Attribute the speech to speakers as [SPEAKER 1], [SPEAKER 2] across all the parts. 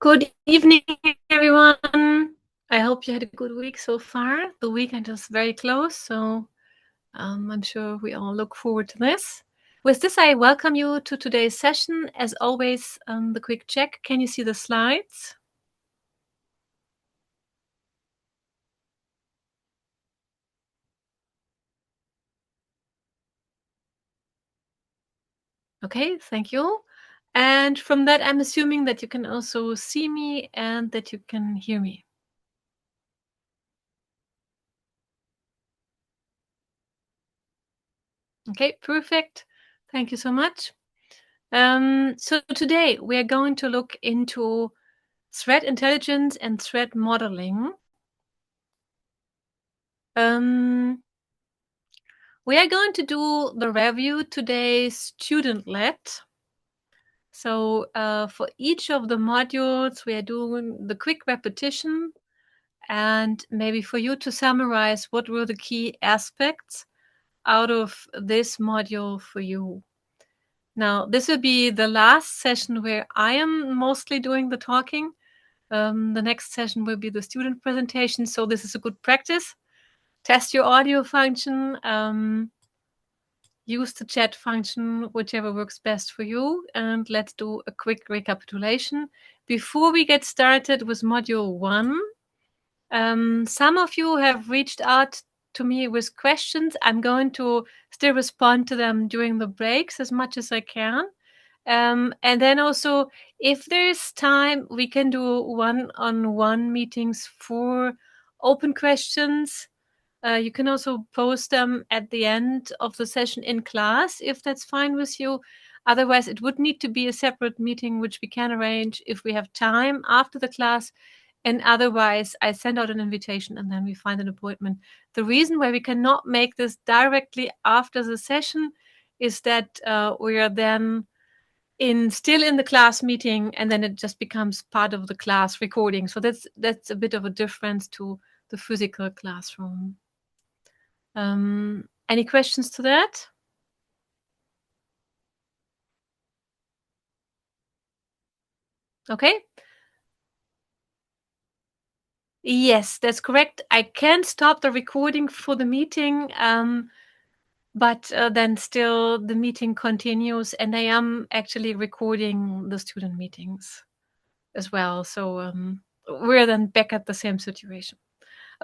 [SPEAKER 1] Good evening, everyone. I hope you had a good week so far. The weekend is very close, so I'm sure we all look forward to this. With this, I welcome you to today's session. As always, the quick check. Can you see the slides? Okay, thank you. And from that, I'm assuming that you can also see me and that you can hear me. Okay, perfect. Thank you so much. So today we are going to look into threat intelligence and threat modeling. We are going to do the review today student-led. So for each of the modules, we are doing the quick repetition and maybe for you to summarize what were the key aspects out of this module for you. Now, this will be the last session where I am mostly doing the talking. The next session will be the student presentation. So this is a good practice. Test your audio function. Use the chat function, whichever works best for you. And let's do a quick recapitulation. Before we get started with module 1, some of you have reached out to me with questions. I'm going to still respond to them during the breaks as much as I can. And then also, if there's time, we can do one-on-one meetings for open questions. You can also post them at the end of the session in class, if that's fine with you. Otherwise, it would need to be a separate meeting, which we can arrange if we have time after the class. And otherwise, I send out an invitation and then we find an appointment. The reason why we cannot make this directly after the session is that we are then still in the class meeting, and then it just becomes part of the class recording. So that's a bit of a difference to the physical classroom. Any questions to that? Okay. Yes, that's correct. I can stop the recording for the meeting, but then still the meeting continues, and I am actually recording the student meetings as well. So we're then back at the same situation.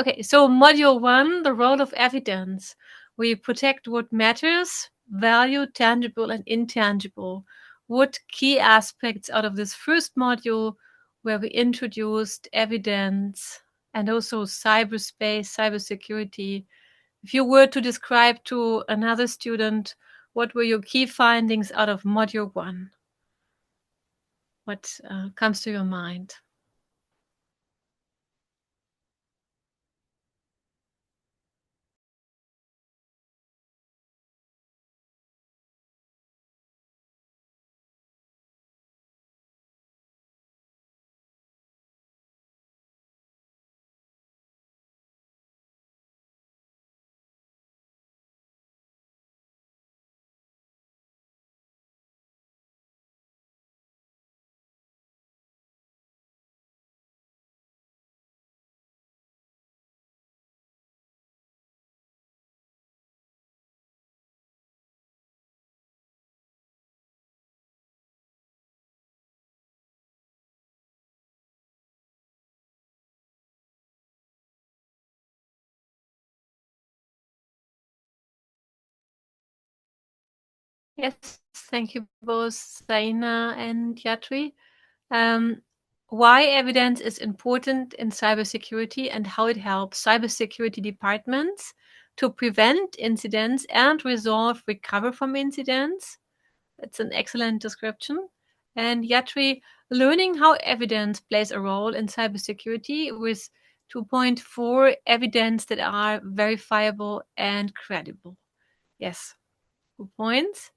[SPEAKER 1] Okay, so module 1, the role of evidence. We protect what matters, value tangible and intangible. What key aspects out of this first module where we introduced evidence and also cyberspace, cybersecurity? If you were to describe to another student, what were your key findings out of module 1? What comes to your mind? Yes, thank you both, Zaina and Yatri. Why evidence is important in cybersecurity and how it helps cybersecurity departments to prevent incidents and recover from incidents. It's an excellent description. And Yatri, learning how evidence plays a role in cybersecurity with 2.4 evidence that are verifiable and credible. Yes, good points.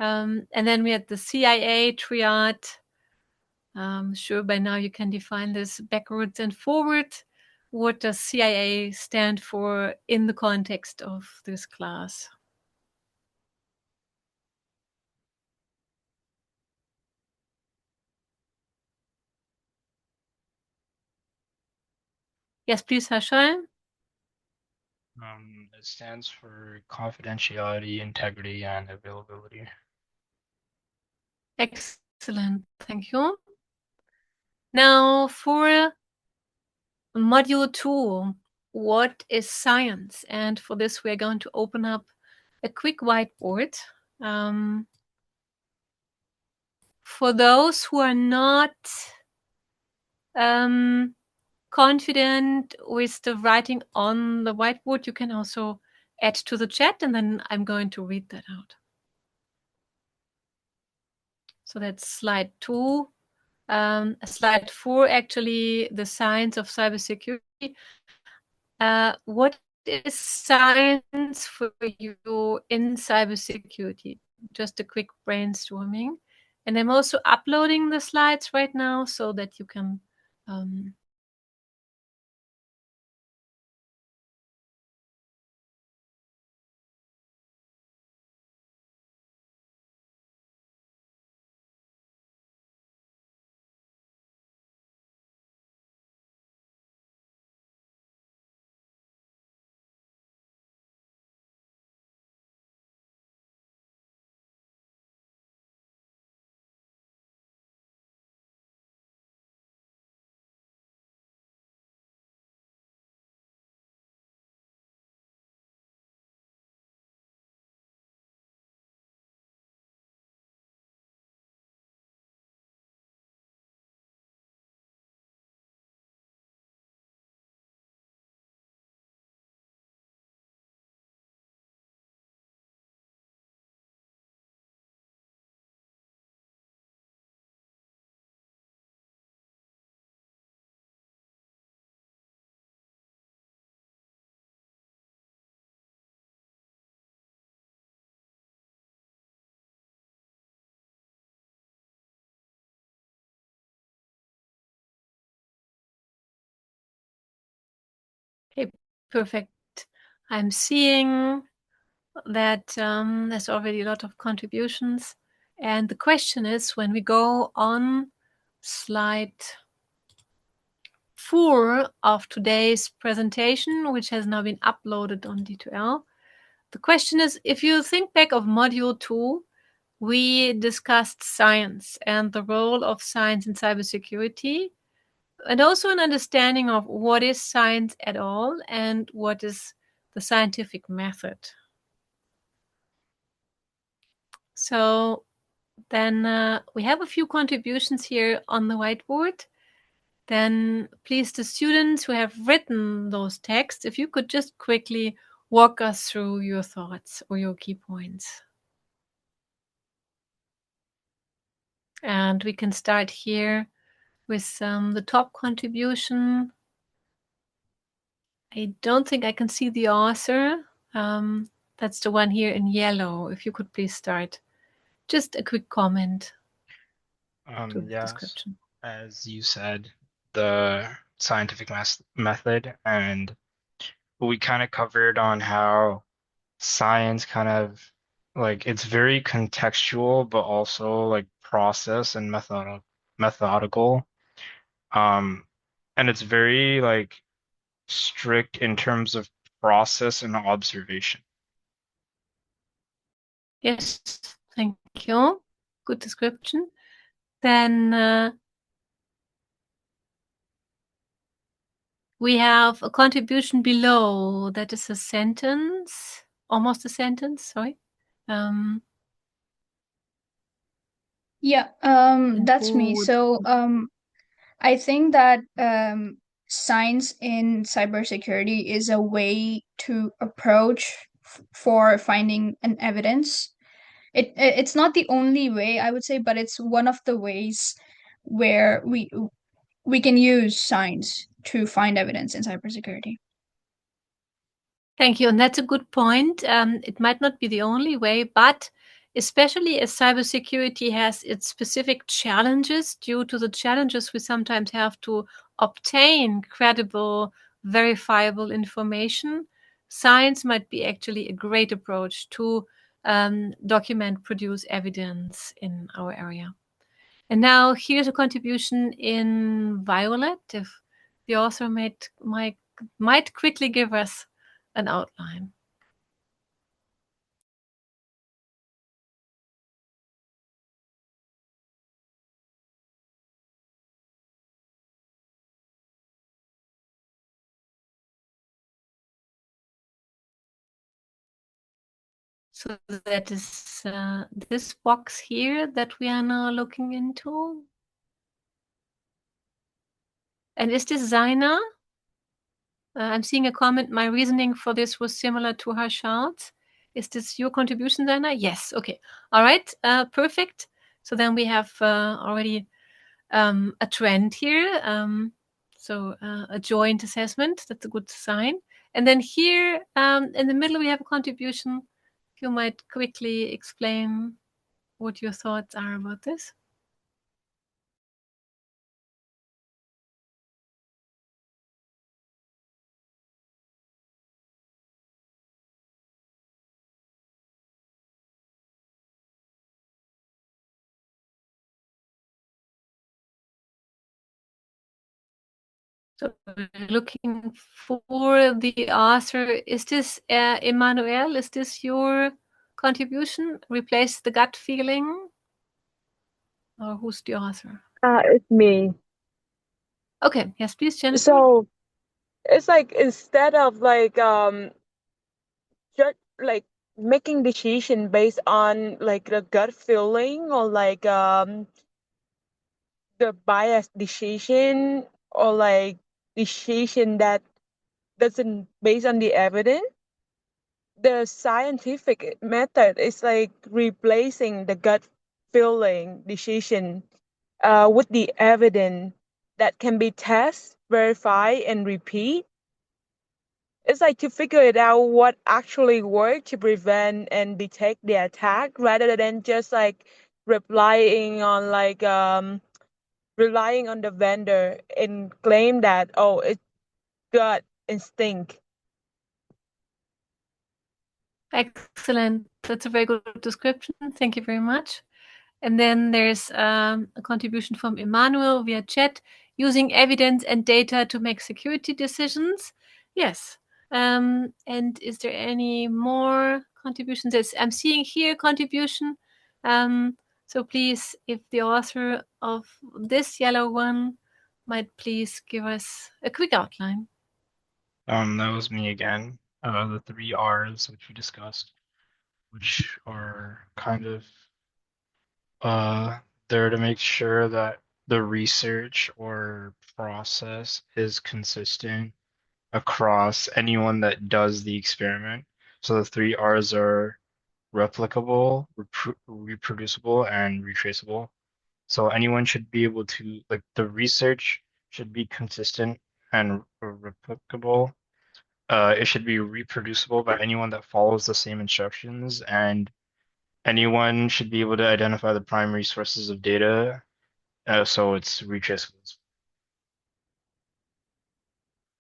[SPEAKER 1] And then we had the CIA triad. Sure, by now you can define this backwards and forward. What does CIA stand for in the context of this class? Yes, please, Harshal.
[SPEAKER 2] It stands for confidentiality, integrity, and availability.
[SPEAKER 1] Excellent, thank you. Now for module 2, what is science? And for this, we're going to open up a quick whiteboard. For those who are not confident with the writing on the whiteboard, you can also add to the chat, and then I'm going to read that out. So that's slide 2. Slide 4, actually, the science of cybersecurity. What is science for you in cybersecurity? Just a quick brainstorming. And I'm also uploading the slides right now so that you can Okay, perfect. I'm seeing that there's already a lot of contributions. And the question is, when we go on slide 4 of today's presentation, which has now been uploaded on D2L, the question is, if you think back of module 2, we discussed science and the role of science in cybersecurity, and also an understanding of what is science at all and what is the scientific method. So then we have a few contributions here on the whiteboard. Then please, the students who have written those texts, if you could just quickly walk us through your thoughts or your key points. And we can start here with the top contribution. I don't think I can see the author. That's the one here in yellow. If you could please start. Just a quick comment to the
[SPEAKER 2] Yes,
[SPEAKER 1] description.
[SPEAKER 2] as you said, the scientific method, and we kind of covered on how science kind of like it's very contextual, but also like process and methodical. And it's very like strict in terms of process and observation.
[SPEAKER 1] Yes, thank you. Good description. Then we have a contribution below. That is a sentence, almost a sentence, sorry.
[SPEAKER 3] Yeah, that's me. So, I think that science in cybersecurity is a way to approach for finding an evidence. It's not the only way, I would say, but it's one of the ways where we can use science to find evidence in cybersecurity.
[SPEAKER 1] Thank you. And that's a good point. It might not be the only way, but especially as cybersecurity has its specific challenges, due to the challenges we sometimes have to obtain credible, verifiable information, science might be actually a great approach to document, produce evidence in our area. And now here's a contribution in violet. If the author might might quickly give us an outline. So that is this box here that we are now looking into. And is this Zaina? I'm seeing a comment. My reasoning for this was similar to Harshad's. Is this your contribution, Zaina? Yes. Okay. All right. Perfect. So then we have already a trend here. So a joint assessment. That's a good sign. And then here in the middle, we have a contribution. You might quickly explain what your thoughts are about this. So we're looking for the author. Is this Emmanuel? Is this your contribution? Replace the gut feeling? Or who's the author?
[SPEAKER 4] It's me.
[SPEAKER 1] Okay, yes, please, Jennifer.
[SPEAKER 4] So it's like instead of like just like making decision based on like the gut feeling or like the biased decision or like decision that doesn't based on the evidence, the scientific method is like replacing the gut feeling decision with the evidence that can be test, verify, and repeat. It's like to figure it out what actually worked to prevent and detect the attack rather than just like relying on like relying on the vendor and claim that oh it's gut instinct.
[SPEAKER 1] Excellent. That's a very good description. Thank you very much. And then there's a contribution from Emmanuel via chat. Using evidence and data to make security decisions. Yes. And is there any more contributions? I'm seeing here contribution. So please, if the author of this yellow one might please give us a quick outline.
[SPEAKER 2] That was me again. The three R's which we discussed, which are kind of there to make sure that the research or process is consistent across anyone that does the experiment. So the three R's are replicable, reproducible, and retraceable. So anyone should be able to, like, the research should be consistent and replicable. It should be reproducible by anyone that follows the same instructions, and anyone should be able to identify the primary sources of data, so it's retraceable.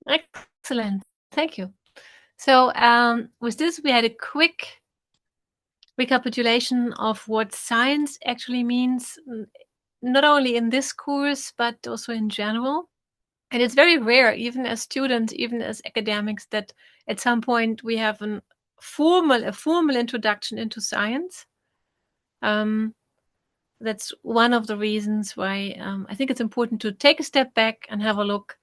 [SPEAKER 1] Excellent. Thank you. So with this, we had a quick recapitulation of what science actually means, not only in this course, but also in general. And it's very rare, even as students, even as academics, that at some point we have a formal introduction into science. That's one of the reasons why I think it's important to take a step back and have a look.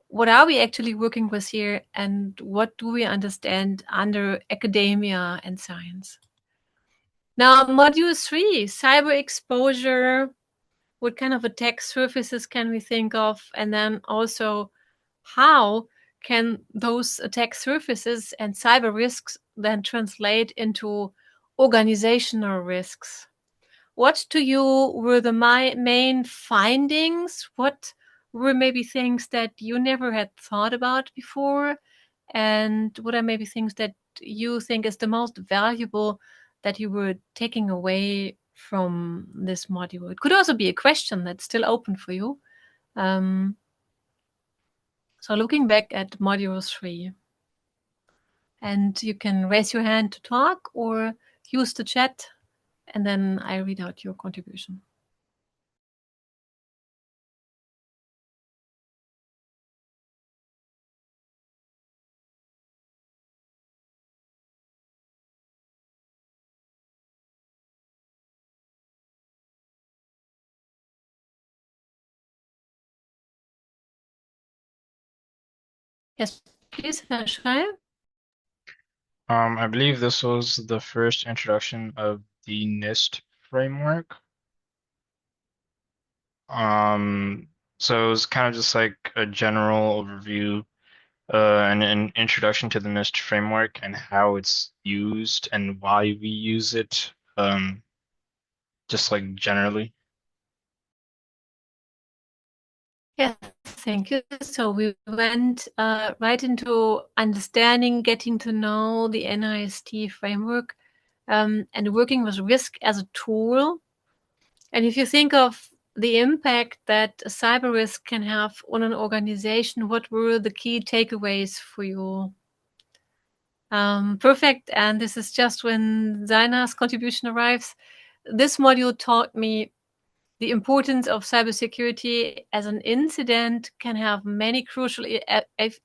[SPEAKER 1] What are we actually working with here, and what do we understand under academia and science? Now, module 3, cyber exposure. What kind of attack surfaces can we think of? And then also, how can those attack surfaces and cyber risks then translate into organizational risks? What to you were the main findings? What were maybe things that you never had thought about before? And what are maybe things that you think is the most valuable that you were taking away from this module? It could also be a question that's still open for you. So looking back at module 3, and you can raise your hand to talk or use the chat, and then I read out your contribution. Yes, please, Herr Schreier.
[SPEAKER 2] I believe this was the first introduction of the NIST framework. So it was kind of just like a general overview, and an introduction to the NIST framework and how it's used and why we use it, just like generally.
[SPEAKER 1] Yes, thank you. So we went right into understanding, getting to know the NIST framework, and working with risk as a tool. And if you think of the impact that a cyber risk can have on an organization, what were the key takeaways for you? Perfect. And this is just when Zaina's contribution arrives. This module taught me the importance of cybersecurity as an incident can have many crucial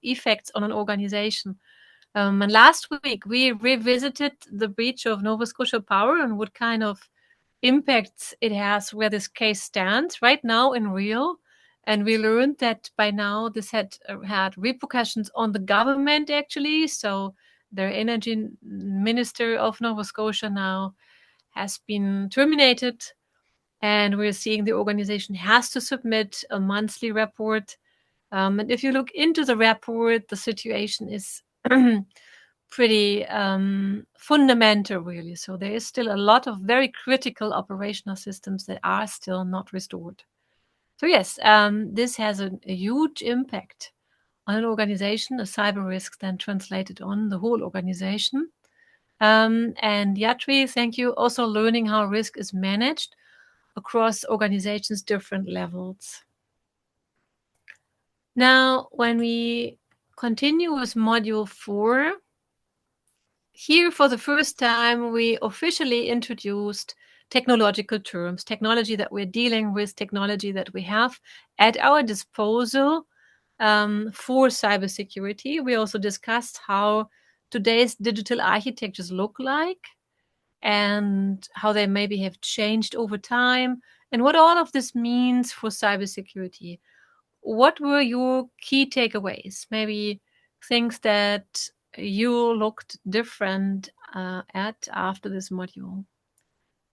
[SPEAKER 1] effects on an organization. And last week, we revisited the breach of Nova Scotia Power and what kind of impacts it has where this case stands right now in real. And we learned that by now this had repercussions on the government, actually. So their energy minister of Nova Scotia now has been terminated. And we're seeing the organization has to submit a monthly report. And if you look into the report, the situation is pretty fundamental, really. So there is still a lot of very critical operational systems that are still not restored. So yes, this has a huge impact on an organization, a cyber risk then translated on the whole organization. And Yatri, thank you. Also learning how risk is managed across organizations' different levels. Now, when we continue with Module 4, here for the first time, we officially introduced technological terms, technology that we're dealing with, technology that we have at our disposal for cybersecurity. We also discussed how today's digital architectures look like and how they maybe have changed over time and what all of this means for cybersecurity. What were your key takeaways? Maybe things that you looked different at after this module?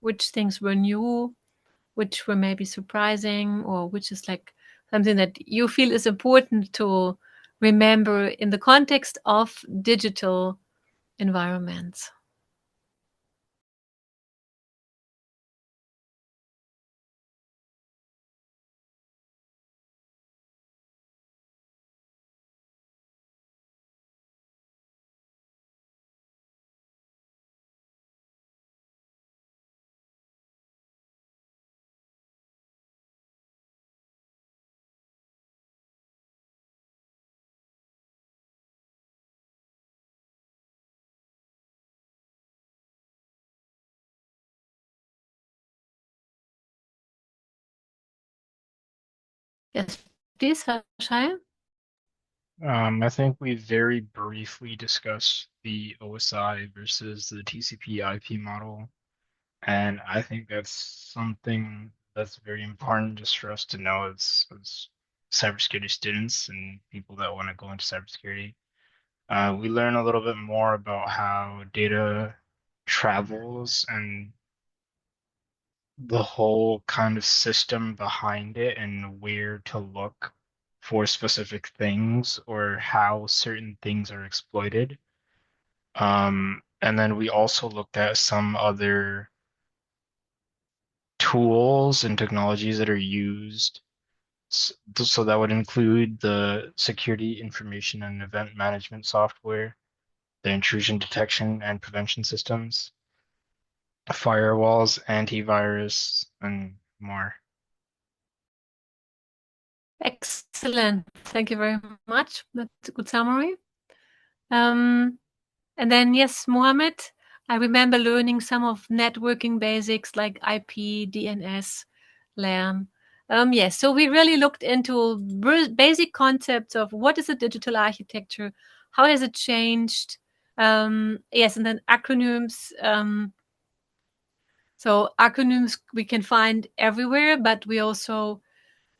[SPEAKER 1] Which things were new, which were maybe surprising, or which is like something that you feel is important to remember in the context of digital environments? Yes, please, Shaya.
[SPEAKER 2] I think we very briefly discussed the OSI versus the TCP/IP model, and I think that's something that's very important just for us to know as cybersecurity students and people that want to go into cybersecurity. We learn a little bit more about how data travels and the whole kind of system behind it and where to look for specific things or how certain things are exploited. And then we also looked at some other tools and technologies that are used. So that would include the security information and event management software, the intrusion detection and prevention systems, firewalls, antivirus, and more.
[SPEAKER 1] Excellent. Thank you very much. That's a good summary. And then, yes, Mohammed, I remember learning some of networking basics like IP, DNS, LAN. Yes, so we really looked into basic concepts of what is a digital architecture, how has it changed? Yes, and then acronyms. So acronyms we can find everywhere, but we also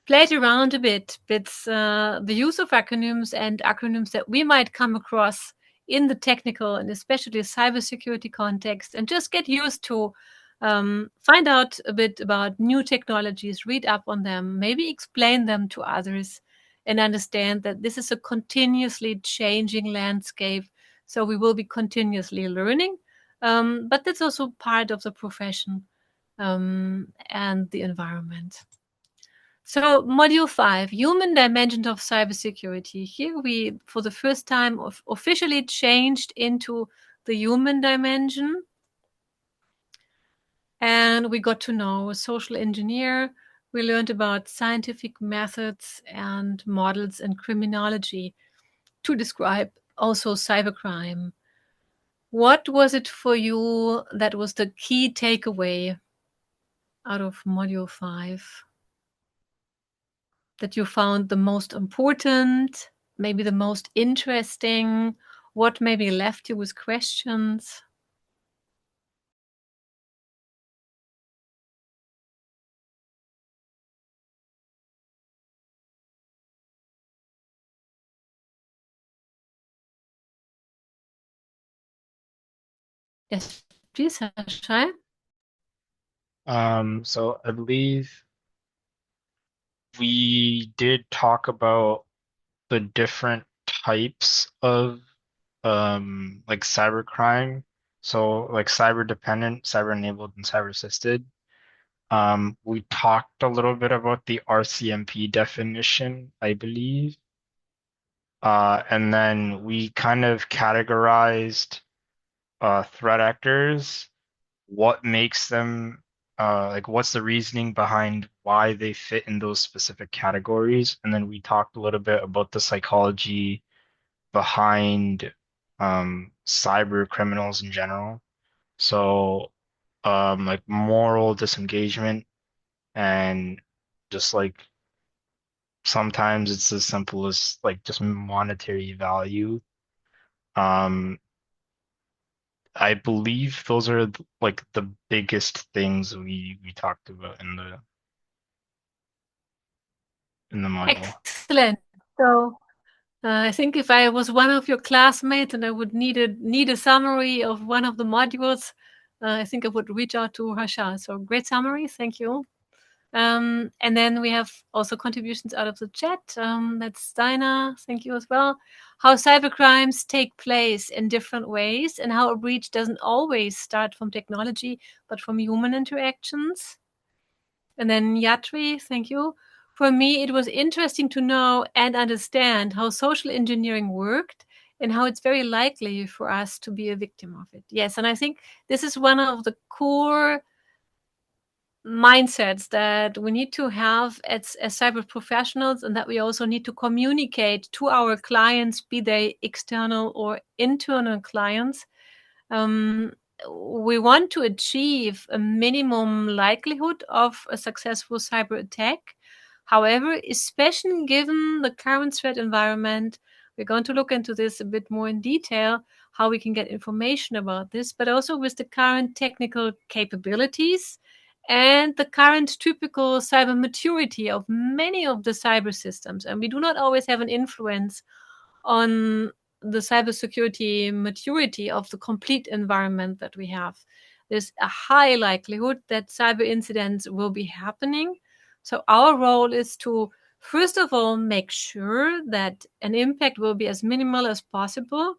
[SPEAKER 1] played around a bit with the use of acronyms and acronyms that we might come across in the technical and especially cybersecurity context, and just get used to find out a bit about new technologies, read up on them, maybe explain them to others, and understand that this is a continuously changing landscape. So we will be continuously learning, but that's also part of the profession and the environment. So module 5, human dimension of cybersecurity. Here we, for the first time, officially changed into the human dimension. And we got to know a social engineer. We learned about scientific methods and models and criminology to describe also cybercrime. What was it for you that was the key takeaway out of module 5? That you found the most important, maybe the most interesting? What maybe left you with questions? Yes, please, Shai.
[SPEAKER 2] So I believe we did talk about the different types of like cybercrime. So like cyber dependent, cyber enabled, and cyber assisted. We talked a little bit about the RCMP definition, I believe. And then we kind of categorized threat actors, what makes them like what's the reasoning behind why they fit in those specific categories. And then we talked a little bit about the psychology behind cyber criminals in general. So like moral disengagement, and just like sometimes it's as simple as like just monetary value. Um, I believe those are like the biggest things we talked about in the module.
[SPEAKER 1] Excellent. So I think if I was one of your classmates and I would need a summary of one of the modules, I think I would reach out to Harsha. So great summary, thank you. And then we have also contributions out of the chat. That's Dinah, thank you as well. How cybercrimes take place in different ways and how a breach doesn't always start from technology, but from human interactions. And then Yatri, thank you. For me, it was interesting to know and understand how social engineering worked and how it's very likely for us to be a victim of it. Yes, and I think this is one of the core mindsets that we need to have as cyber professionals, and that we also need to communicate to our clients, be they external or internal clients. We want to achieve a minimum likelihood of a successful cyber attack. However, especially given the current threat environment, we're going to look into this a bit more in detail, how we can get information about this, but also with the current technical capabilities and the current typical cyber maturity of many of the cyber systems. And we do not always have an influence on the cybersecurity maturity of the complete environment that we have. There's a high likelihood that cyber incidents will be happening. So our role is to, first of all, make sure that an impact will be as minimal as possible.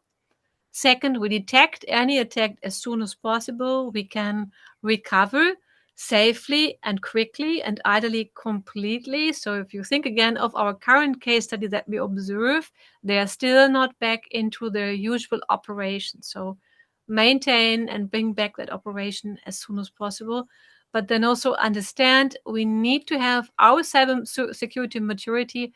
[SPEAKER 1] Second, we detect any attack as soon as possible. We can recover safely and quickly and ideally completely. So if you think again of our current case study that we observe, they are still not back into their usual operation. So maintain and bring back that operation as soon as possible. But then also understand we need to have our cyber security maturity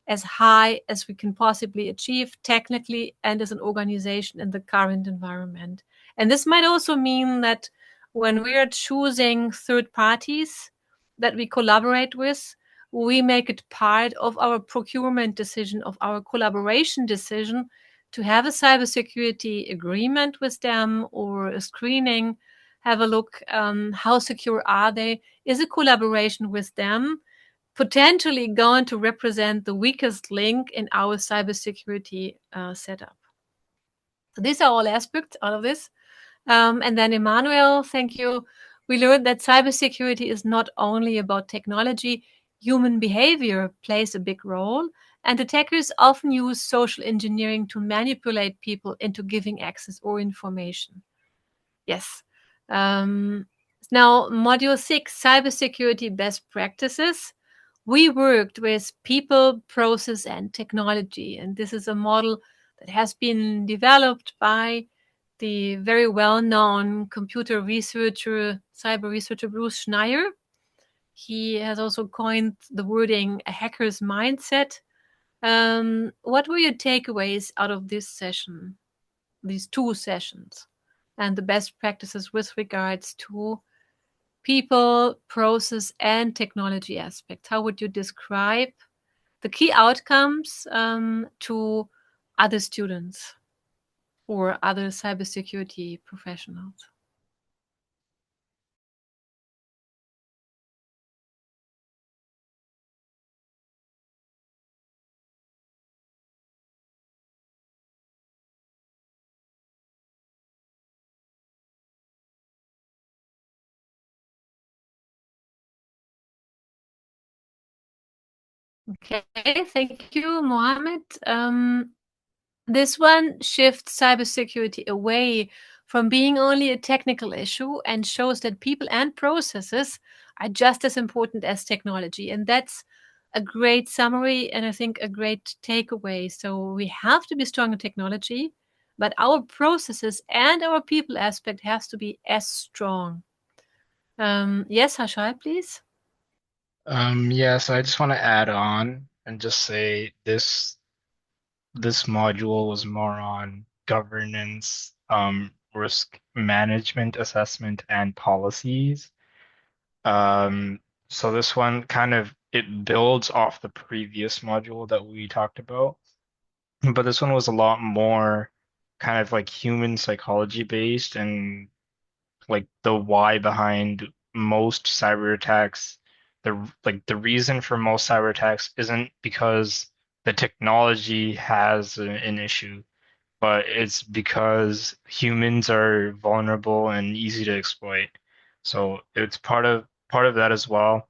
[SPEAKER 1] as high as we can possibly achieve technically and as an organization in the current environment. And this might also mean that when we are choosing third parties that we collaborate with, we make it part of our procurement decision, of our collaboration decision, to have a cybersecurity agreement with them or a screening, have a look, how secure are they? Is a collaboration with them potentially going to represent the weakest link in our cybersecurity setup. So these are all aspects out of this. And then Emmanuel, thank you. We learned that cybersecurity is not only about technology, human behavior plays a big role, and attackers often use social engineering to manipulate people into giving access or information. Yes. Now, Module 6, Cybersecurity Best Practices. We worked with people, process, and technology, and this is a model that has been developed by the very well-known computer researcher, cyber researcher Bruce Schneier. He has also coined the wording a hacker's mindset. What were your takeaways out of this session, these two sessions, and the best practices with regards to people, process, and technology aspects? How would you describe the key outcomes to other students or other cybersecurity professionals? Okay, thank you, Mohammed. This one shifts cybersecurity away from being only a technical issue and shows that people and processes are just as important as technology. And that's a great summary and I think a great takeaway. So we have to be strong in technology, but our processes and our people aspect has to be as strong. Yes, Hashai, please.
[SPEAKER 2] Yeah, so I just want to add on and just say this module was more on governance, risk management, assessment, and policies. So this one kind of it builds off the previous module that we talked about, but this one was a lot more kind of like human psychology based and like the why behind most cyber attacks. The reason for most cyber attacks isn't because the technology has an issue, but it's because humans are vulnerable and easy to exploit. So it's part of that as well.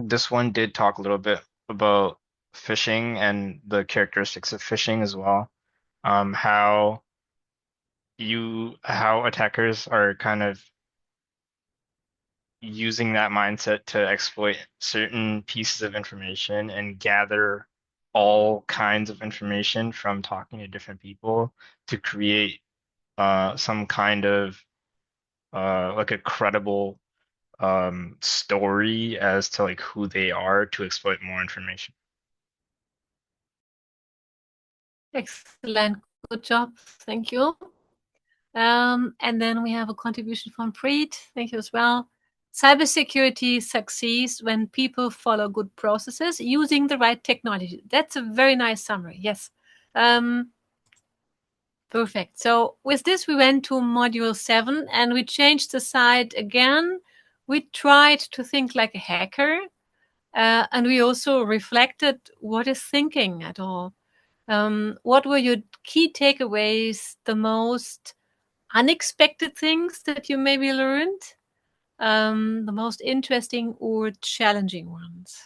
[SPEAKER 2] This one did talk a little bit about phishing and the characteristics of phishing as well. How how attackers are kind of using that mindset to exploit certain pieces of information and gather all kinds of information from talking to different people to create some kind of like a credible story as to like who they are to exploit more information.
[SPEAKER 1] Excellent. Good job. Thank you. And then we have a contribution from Preet. Thank you as well. Cybersecurity succeeds when people follow good processes using the right technology. That's a very nice summary. Yes. Perfect. So with this, we went to module 7 and we changed the side again. We tried to think like a hacker. And we also reflected what is thinking at all. What were your key takeaways, the most unexpected things that you maybe learned, the most interesting or challenging ones?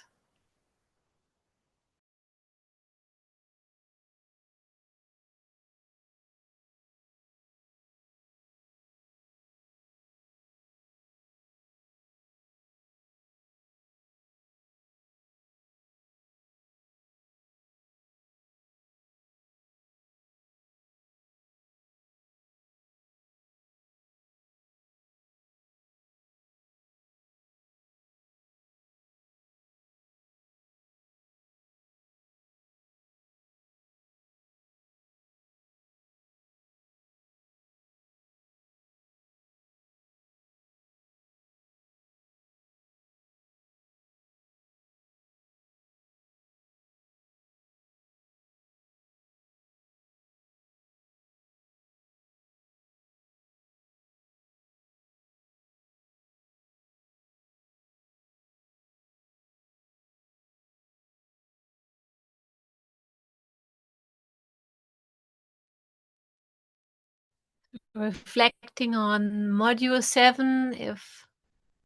[SPEAKER 1] reflecting on module 7, if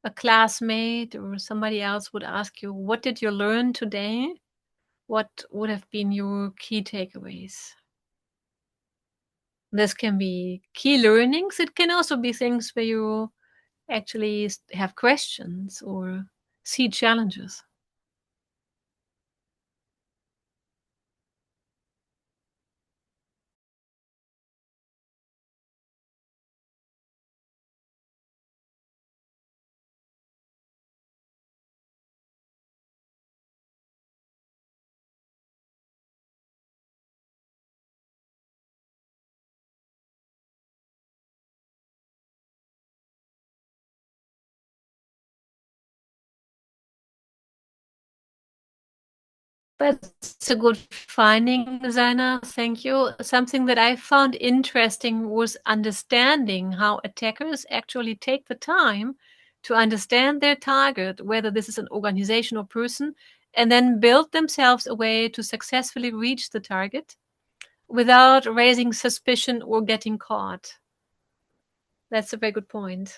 [SPEAKER 1] a classmate or somebody else would ask you, what did you learn today? What would have been your key takeaways? This can be key learnings. It can also be things where you actually have questions or see challenges. That's a good finding, Zaina. Thank you. Something that I found interesting was understanding how attackers actually take the time to understand their target, whether this is an organization or person, and then build themselves a way to successfully reach the target without raising suspicion or getting caught. That's a very good point.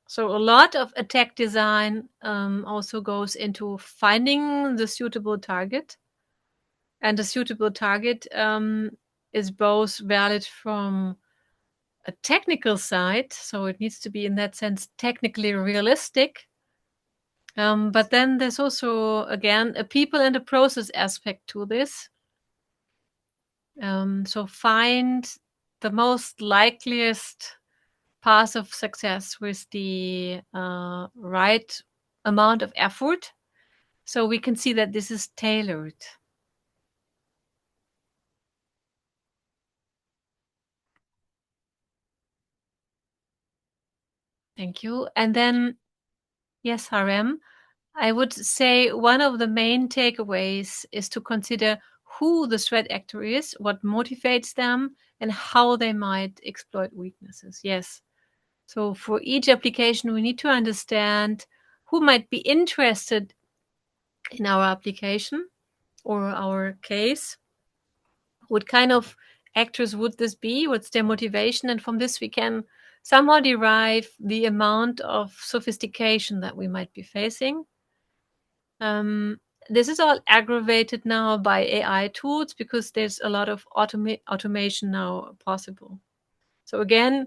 [SPEAKER 1] So a lot of attack design also goes into finding the suitable target. And a suitable target is both valid from a technical side, so it needs to be in that sense technically realistic. But then there's also, again, a people and a process aspect to this. So find the most likeliest path of success with the right amount of effort. So we can see that this is tailored. Thank you. And then, yes, Harem, I would say one of the main takeaways is to consider who the threat actor is, what motivates them, and how they might exploit weaknesses. Yes. So for each application, we need to understand who might be interested in our application or our case. What kind of actors would this be? What's their motivation? And from this, we can somehow derive the amount of sophistication that we might be facing. This is all aggravated now by AI tools because there's a lot of automation now possible. So again,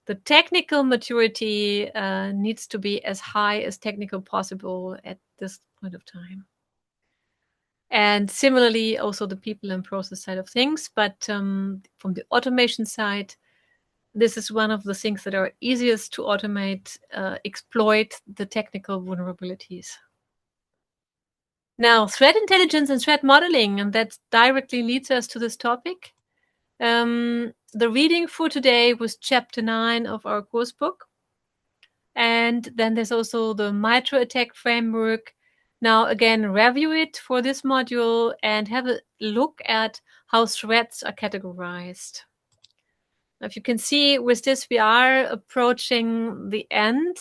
[SPEAKER 1] the technical maturity needs to be as high as technical possible at this point of time. And similarly, also the people and process side of things. But from the automation side, this is one of the things that are easiest to automate, exploit the technical vulnerabilities. Now, threat intelligence and threat modeling, and that directly leads us to this topic. The reading for today was chapter 9 of our course book. And then there's also the MITRE ATT&CK framework. Now, again, review it for this module and have a look at how threats are categorized. If you can see, with this, we are approaching the end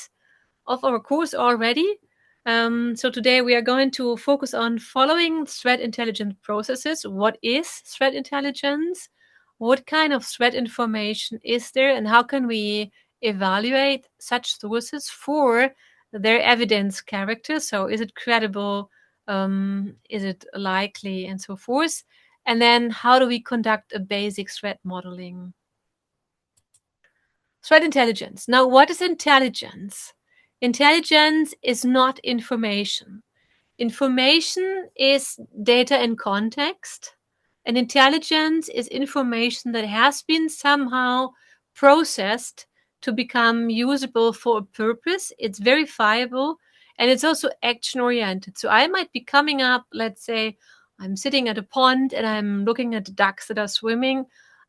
[SPEAKER 1] of our course already. So today we are going to focus on following threat intelligence processes. What is threat intelligence? What kind of threat information is there? And how can we evaluate such sources for their evidence character? So is it credible? Is it likely? And so forth. And then how do we conduct a basic threat modeling? Threat intelligence. Now, what is intelligence? Intelligence is not information. Information is data and context, and intelligence is information that has been somehow processed to become usable for a purpose. It's verifiable, and it's also action-oriented. So I might be coming up, let's say, I'm sitting at a pond and I'm looking at the ducks that are swimming.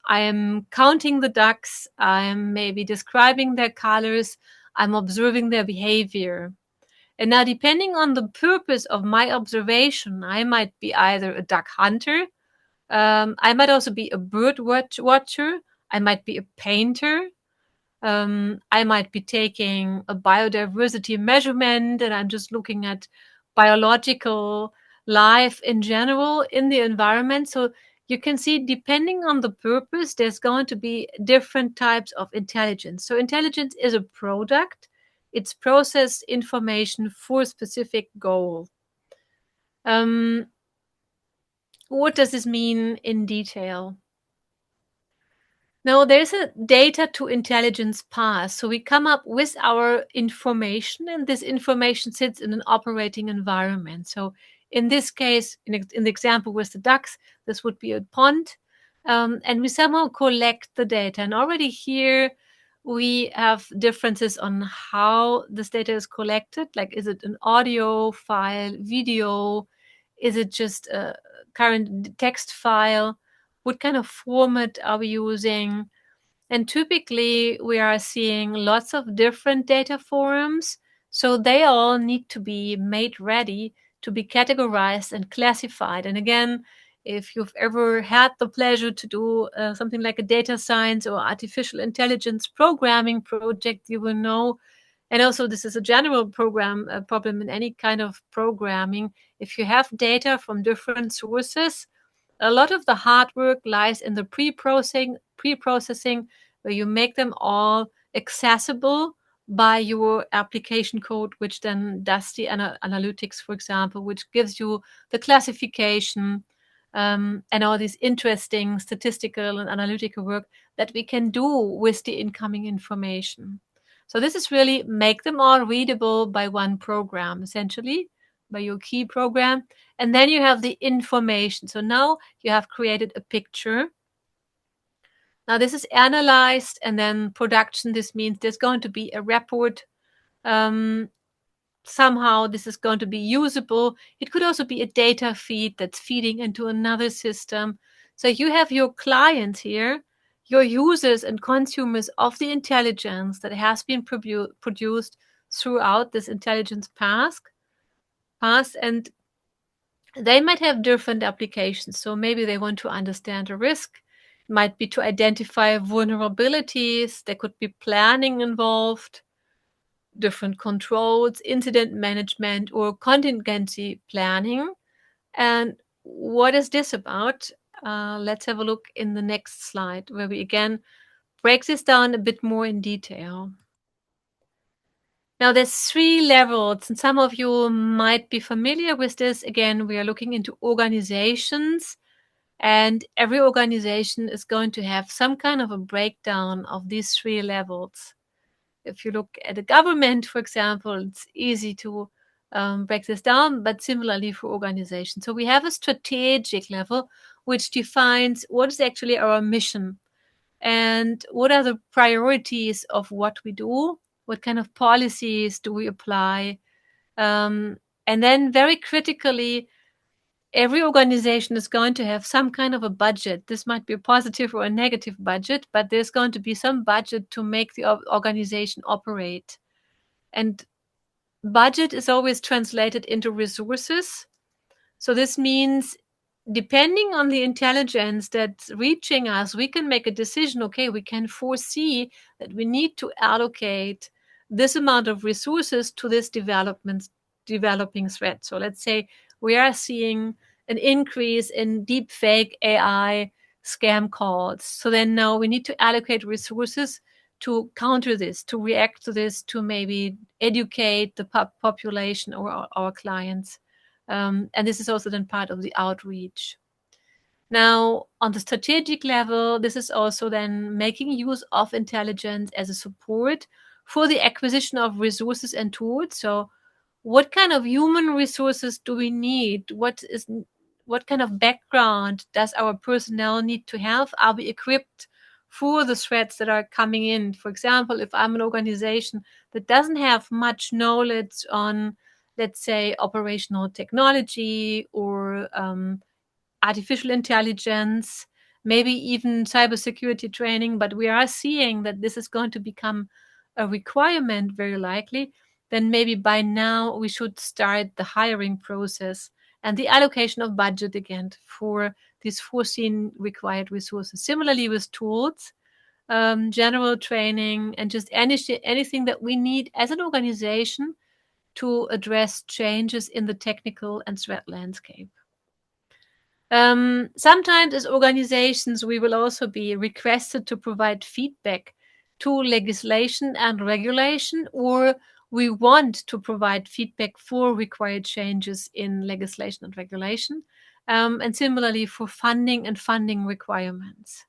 [SPEAKER 1] I am counting the ducks. I'm maybe describing their colors. I'm observing their behavior. And now, depending on the purpose of my observation, I might be either a duck hunter. I might also be a bird watcher. I might be a painter. I might be taking a biodiversity measurement and I'm just looking at biological life in general in the environment. So you can see depending on the purpose, there's going to be different types of intelligence. So intelligence is a product. It's processed information for a specific goal. What does this mean in detail? Now, there's a data to intelligence path. So we come up with our information, and this information sits in an operating environment. So in this case, in the example with the ducks, this would be a pond. And we somehow collect the data. And already here, we have differences on how this data is collected. Like, is it an audio file, video? Is it just a current text file? What kind of format are we using? And typically, we are seeing lots of different data forms. So they all need to be made ready to be categorized and classified. And again, if you've ever had the pleasure to do something like a data science or artificial intelligence programming project, you will know. And also, this is a general problem in any kind of programming. If you have data from different sources, a lot of the hard work lies in the pre-processing, where you make them all accessible by your application code, which then does the analytics, for example, which gives you the classification and all this interesting statistical and analytical work that we can do with the incoming information. So this is really make them all readable by one program, essentially, by your key program. And then you have the information. So now you have created a picture. Now this is analyzed, and then production. This means there's going to be a report. Somehow this is going to be usable. It could also be a data feed that's feeding into another system. So you have your clients here, your users and consumers of the intelligence that has been produced throughout this intelligence path, and they might have different applications. So maybe they want to understand a risk. It might be to identify vulnerabilities. There could be planning involved, different controls, incident management, or contingency planning. And what is this about? Let's have a look in the next slide, where we again break this down a bit more in detail. Now, there's 3 levels, and some of you might be familiar with this. Again, we are looking into organizations, and every organization is going to have some kind of a breakdown of these 3 levels. If you look at a government, for example, it's easy to break this down, but similarly for organizations. So we have a strategic level, which defines what is actually our mission and what are the priorities of what we do. What kind of policies do we apply? And then very critically, every organization is going to have some kind of a budget. This might be a positive or a negative budget, but there's going to be some budget to make the organization operate. And budget is always translated into resources. So this means depending on the intelligence that's reaching us, we can make a decision. Okay, we can foresee that we need to allocate this amount of resources to this developing threat. So let's say we are seeing an increase in deep fake AI scam calls. So then now we need to allocate resources to counter this, to react to this, to maybe educate the population or our clients. And this is also then part of the outreach. Now, on the strategic level, this is also then making use of intelligence as a support for the acquisition of resources and tools. So what kind of human resources do we need? What kind of background does our personnel need to have? Are we equipped for the threats that are coming in? For example, if I'm an organization that doesn't have much knowledge on, let's say, operational technology or artificial intelligence, maybe even cybersecurity training, but we are seeing that this is going to become a requirement very likely, then maybe by now we should start the hiring process and the allocation of budget again for these foreseen required resources. Similarly with tools, general training, and just anything that we need as an organization to address changes in the technical and threat landscape. Sometimes as organizations, we will also be requested to provide feedback to legislation and regulation, or we want to provide feedback for required changes in legislation and regulation, and similarly for funding and funding requirements.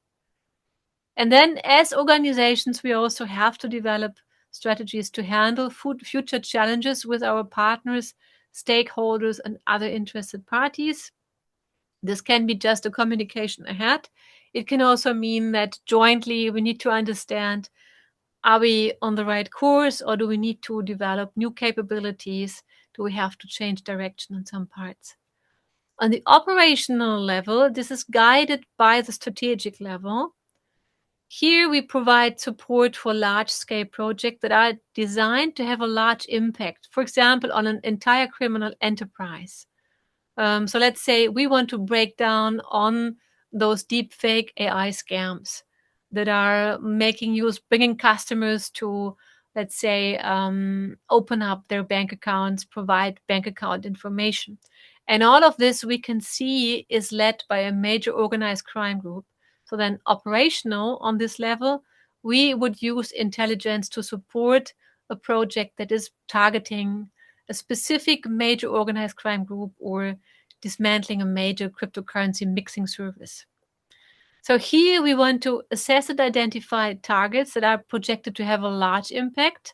[SPEAKER 1] And then as organizations, we also have to develop strategies to handle future challenges with our partners, stakeholders, and other interested parties. This can be just a communication ahead. It can also mean that jointly we need to understand, are we on the right course, or do we need to develop new capabilities? Do we have to change direction in some parts? On the operational level, this is guided by the strategic level. Here we provide support for large-scale projects that are designed to have a large impact, for example, on an entire criminal enterprise. So let's say we want to break down on those deep fake AI scams that are bringing customers to, let's say, open up their bank accounts, provide bank account information. And all of this we can see is led by a major organized crime group. So then operational on this level, we would use intelligence to support a project that is targeting a specific major organized crime group or dismantling a major cryptocurrency mixing service. So here we want to assess and identify targets that are projected to have a large impact,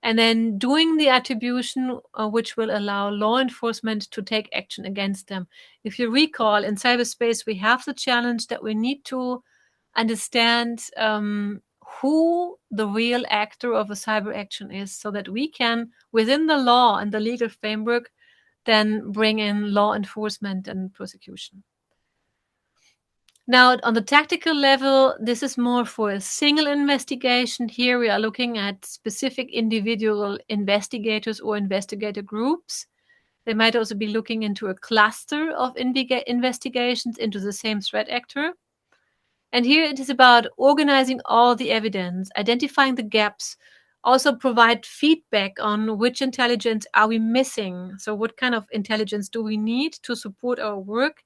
[SPEAKER 1] and then doing the attribution, which will allow law enforcement to take action against them. If you recall, in cyberspace, we have the challenge that we need to understand who the real actor of a cyber action is, so that we can, within the law and the legal framework, then bring in law enforcement and prosecution. Now, on the tactical level, this is more for a single investigation. Here we are looking at specific individual investigators or investigator groups. They might also be looking into a cluster of investigations into the same threat actor. And here it is about organizing all the evidence, identifying the gaps, also provide feedback on which intelligence are we missing. So what kind of intelligence do we need to support our work?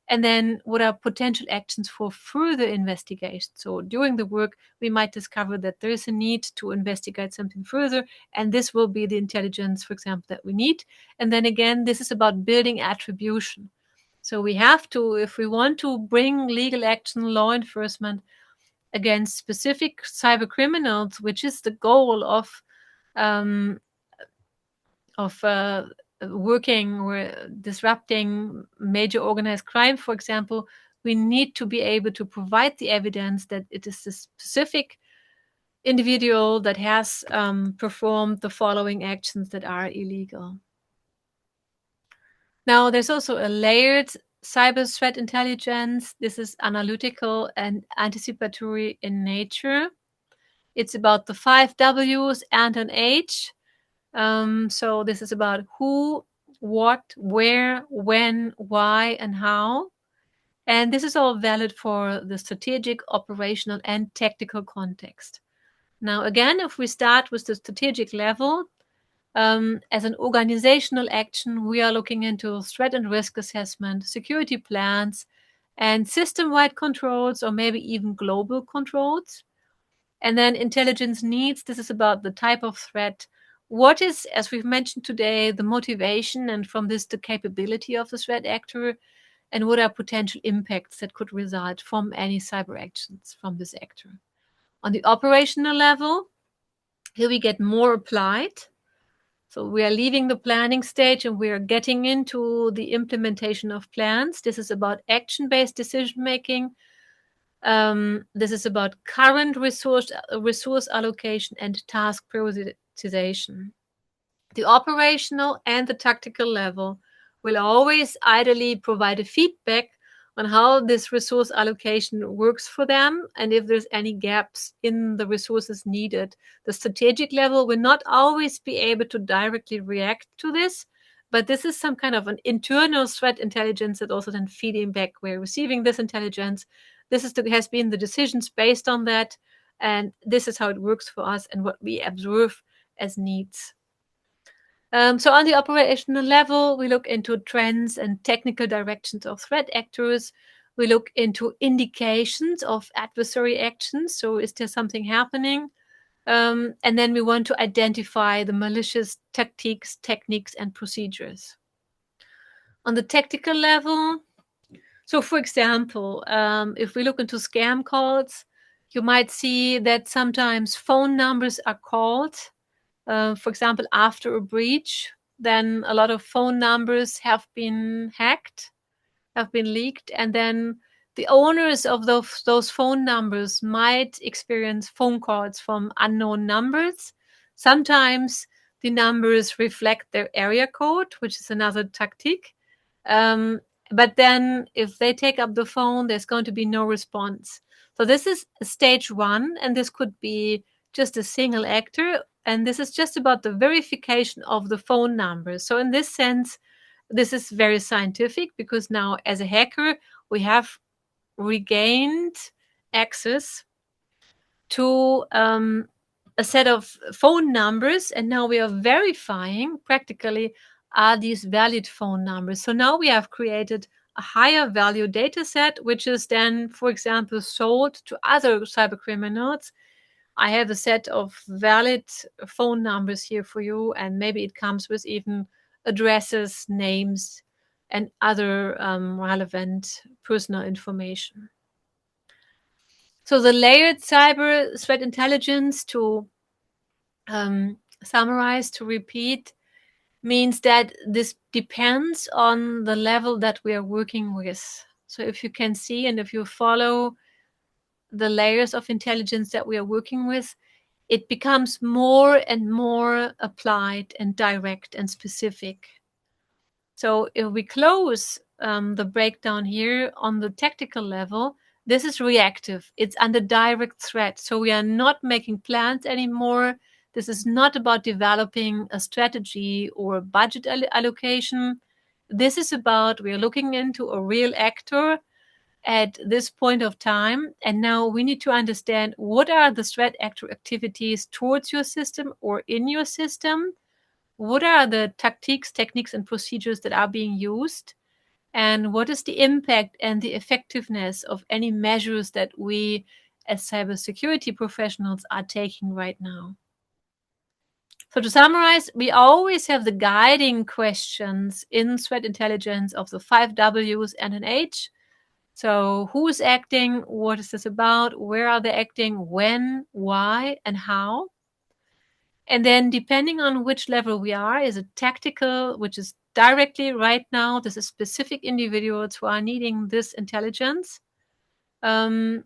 [SPEAKER 1] And then what are potential actions for further investigation? So during the work, we might discover that there is a need to investigate something further, and this will be the intelligence, for example, that we need. And then again, this is about building attribution. So we have to, if we want to bring legal action, law enforcement against specific cyber criminals, which is the goal of working or disrupting major organized crime, for example, we need to be able to provide the evidence that it is a specific individual that has performed the following actions that are illegal. Now, there's also a layered cyber threat intelligence. This is analytical and anticipatory in nature. It's about the 5 W's and an H. So this is about who, what, where, when, why, and how. And this is all valid for the strategic, operational, and tactical context. Now, again, if we start with the strategic level, as an organizational action, we are looking into threat and risk assessment, security plans, and system-wide controls, or maybe even global controls. And then intelligence needs, this is about the type of threat. What is, as we've mentioned today, the motivation, and from this, the capability of the threat actor, and what are potential impacts that could result from any cyber actions from this actor. On the operational level, here we get more applied. So we are leaving the planning stage and we are getting into the implementation of plans. This is about action-based decision-making. This is about current resource allocation and task prioritization. The operational and the tactical level will always ideally provide a feedback on how this resource allocation works for them and if there's any gaps in the resources needed. The strategic level will not always be able to directly react to this, but this is some kind of an internal threat intelligence that also then feeding back. We're receiving this intelligence. This has been the decisions based on that, and this is how it works for us and what we observe as needs. So on the operational level, we look into trends and technical directions of threat actors. We look into indications of adversary actions. So is there something happening? And then we want to identify the malicious tactics, techniques, and procedures. On the tactical level, so for example, if we look into scam calls, you might see that sometimes phone numbers are called. For example, after a breach, then a lot of phone numbers have been hacked, have been leaked, and then the owners of those phone numbers might experience phone calls from unknown numbers. Sometimes the numbers reflect their area code, which is another tactic. But then if they take up the phone, there's going to be no response. So this is stage one, and this could be just a single actor, and this is just about the verification of the phone numbers. So in this sense, this is very scientific, because now as a hacker, we have regained access to a set of phone numbers, and now we are verifying practically, are these valid phone numbers. So now we have created a higher value data set, which is then, for example, sold to other cyber criminals. I have a set of valid phone numbers here for you, and maybe it comes with even addresses, names, and other relevant personal information. So the layered cyber threat intelligence, to summarize, to repeat, means that this depends on the level that we are working with. So if you can see, and if you follow the layers of intelligence that we are working with, it becomes more and more applied and direct and specific. So if we close the breakdown here on the tactical level, this is reactive. It's under direct threat. So we are not making plans anymore. This is not about developing a strategy or budget allocation. This is about, we are looking into a real actor at this point of time, and now we need to understand what are the threat actor activities towards your system or in your system. What are the tactics, techniques, and procedures that are being used? And what is the impact and the effectiveness of any measures that we as cybersecurity professionals are taking right now? So to summarize, we always have the guiding questions in threat intelligence of the 5 W's and an H. So who is acting? What is this about? Where are they acting? When? Why? And how? And then depending on which level we are, is it tactical, which is directly right now, this is specific individuals who are needing this intelligence, or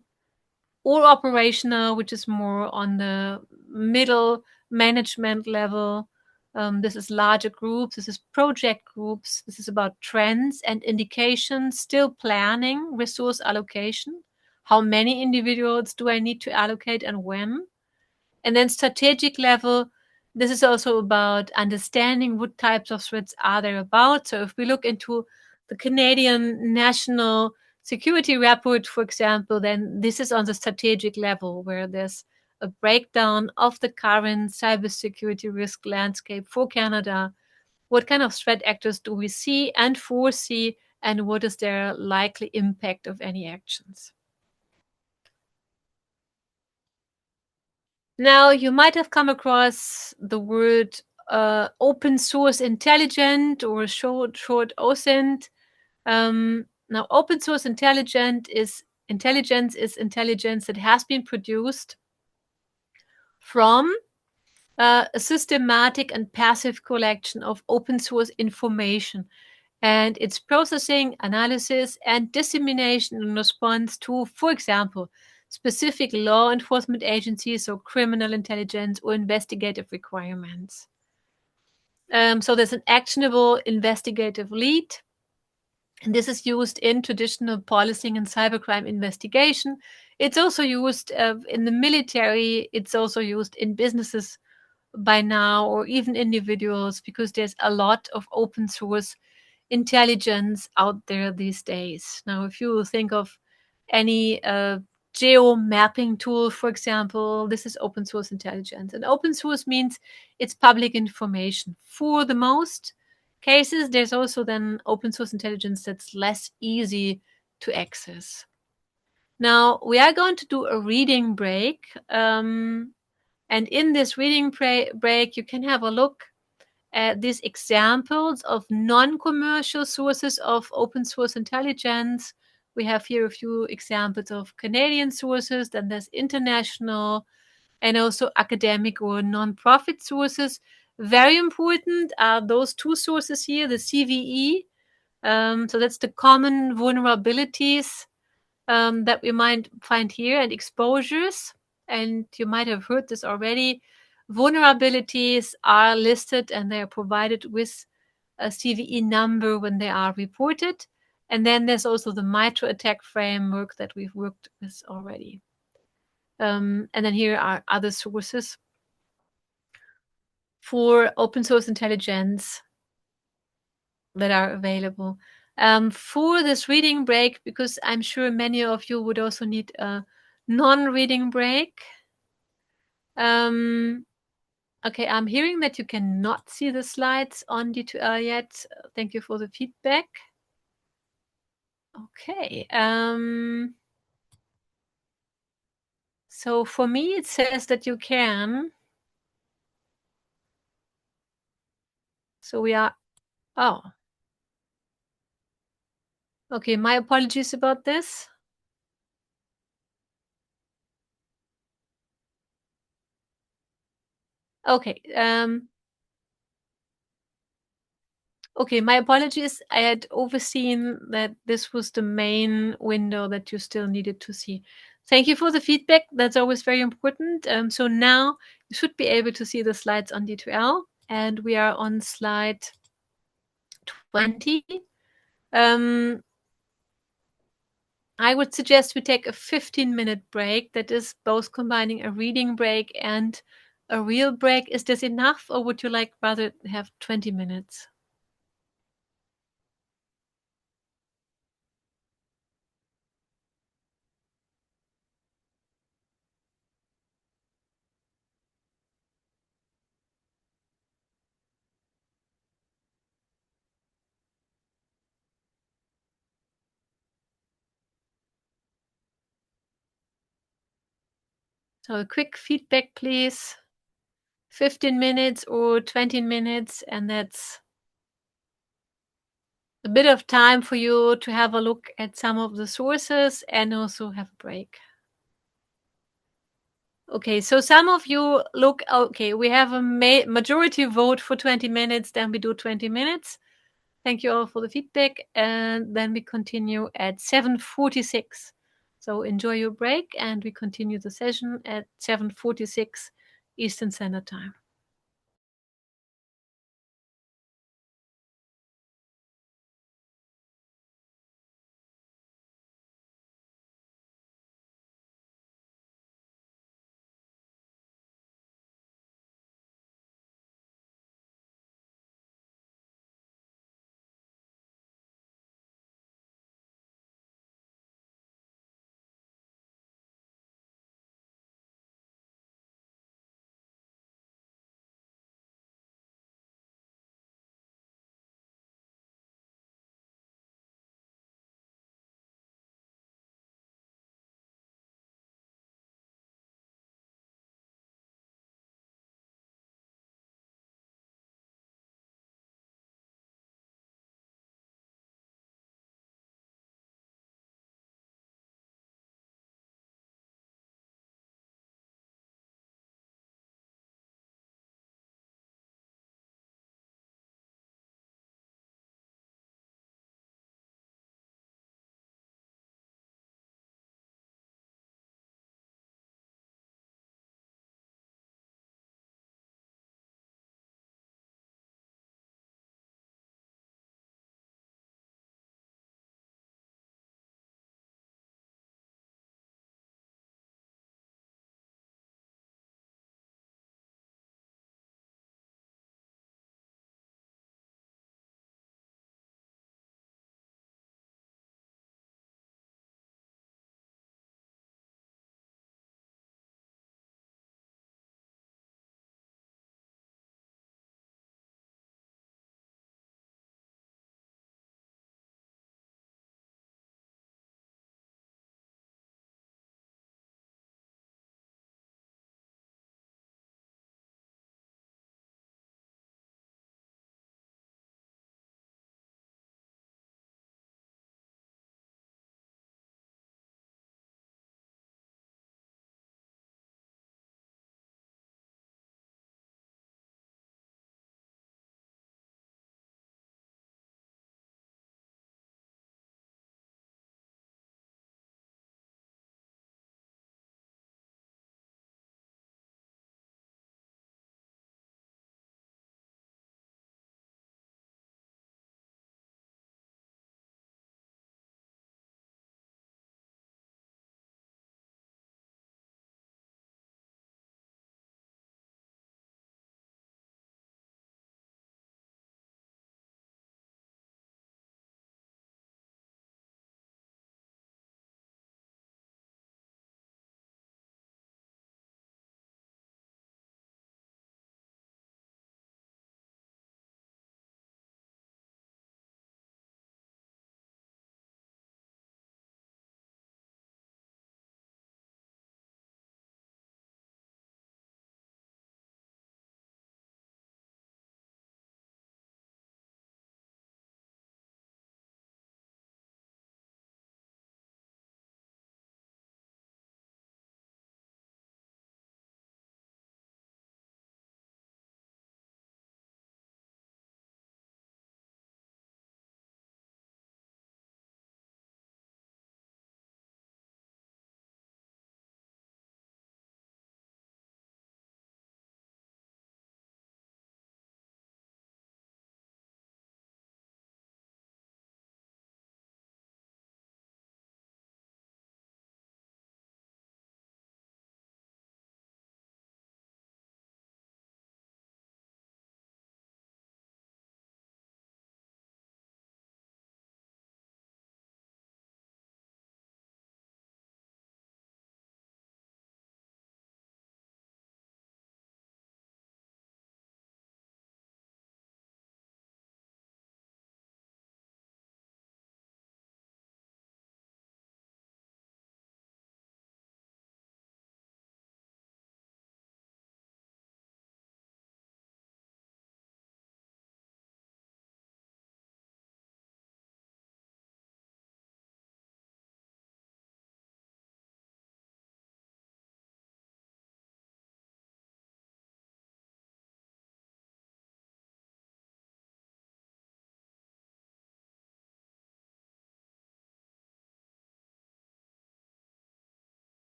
[SPEAKER 1] operational, which is more on the middle management level. This is larger groups, this is project groups, this is about trends and indications, still planning resource allocation. How many individuals do I need to allocate and when? And then strategic level, this is also about understanding what types of threats are there about. So if we look into the Canadian National Security Report, for example, then this is on the strategic level, where there's a breakdown of the current cybersecurity risk landscape for Canada. What kind of threat actors do we see and foresee, and what is their likely impact of any actions? Now, you might have come across the word open source intelligent, or short OSINT. Now, open source intelligence is intelligence that has been produced from a systematic and passive collection of open source information, and its processing, analysis, and dissemination in response to, for example, specific law enforcement agencies or criminal intelligence or investigative requirements. So there's an actionable investigative lead, and this is used in traditional policing and cybercrime investigation. It's also used in the military. It's also used in businesses by now, or even individuals, because there's a lot of open source intelligence out there these days. Now, if you think of any geo mapping tool, for example. This is open source intelligence. And open source means it's public information. For the most cases, there's also then open source intelligence that's less easy to access. Now, we are going to do a reading break. And in this reading break, you can have a look at these examples of non-commercial sources of open source intelligence. We have here a few examples of Canadian sources, then there's international and also academic or non-profit sources. Very important are those two sources here, the CVE. So that's the common vulnerabilities that we might find here, and exposures. And you might have heard this already. Vulnerabilities are listed and they are provided with a CVE number when they are reported. And then there's also the MITRE ATT&CK framework that we've worked with already. And then here are other sources for open source intelligence that are available. For this reading break, because I'm sure many of you would also need a non-reading break. Okay, I'm hearing that you cannot see the slides on D2L yet. Thank you for the feedback. Okay. So for me, it says that you can. So we are, oh. Okay, my apologies about this. Okay. Okay, my apologies. I had overseen that this was the main window that you still needed to see. Thank you for the feedback. That's always very important. So now you should be able to see the slides on D2L, and we are on slide 20. I would suggest we take a 15-minute break. That is both combining a reading break and a real break. Is this enough, or would you like rather have 20 minutes? So a quick feedback, please. 15 minutes or 20 minutes, and that's a bit of time for you to have a look at some of the sources and also have a break. Okay, so some of you look, okay, we have a majority vote for 20 minutes, then we do 20 minutes. Thank you all for the feedback, and then we continue at 7:46. So enjoy your break, and we continue the session at 7:46 Eastern Standard Time.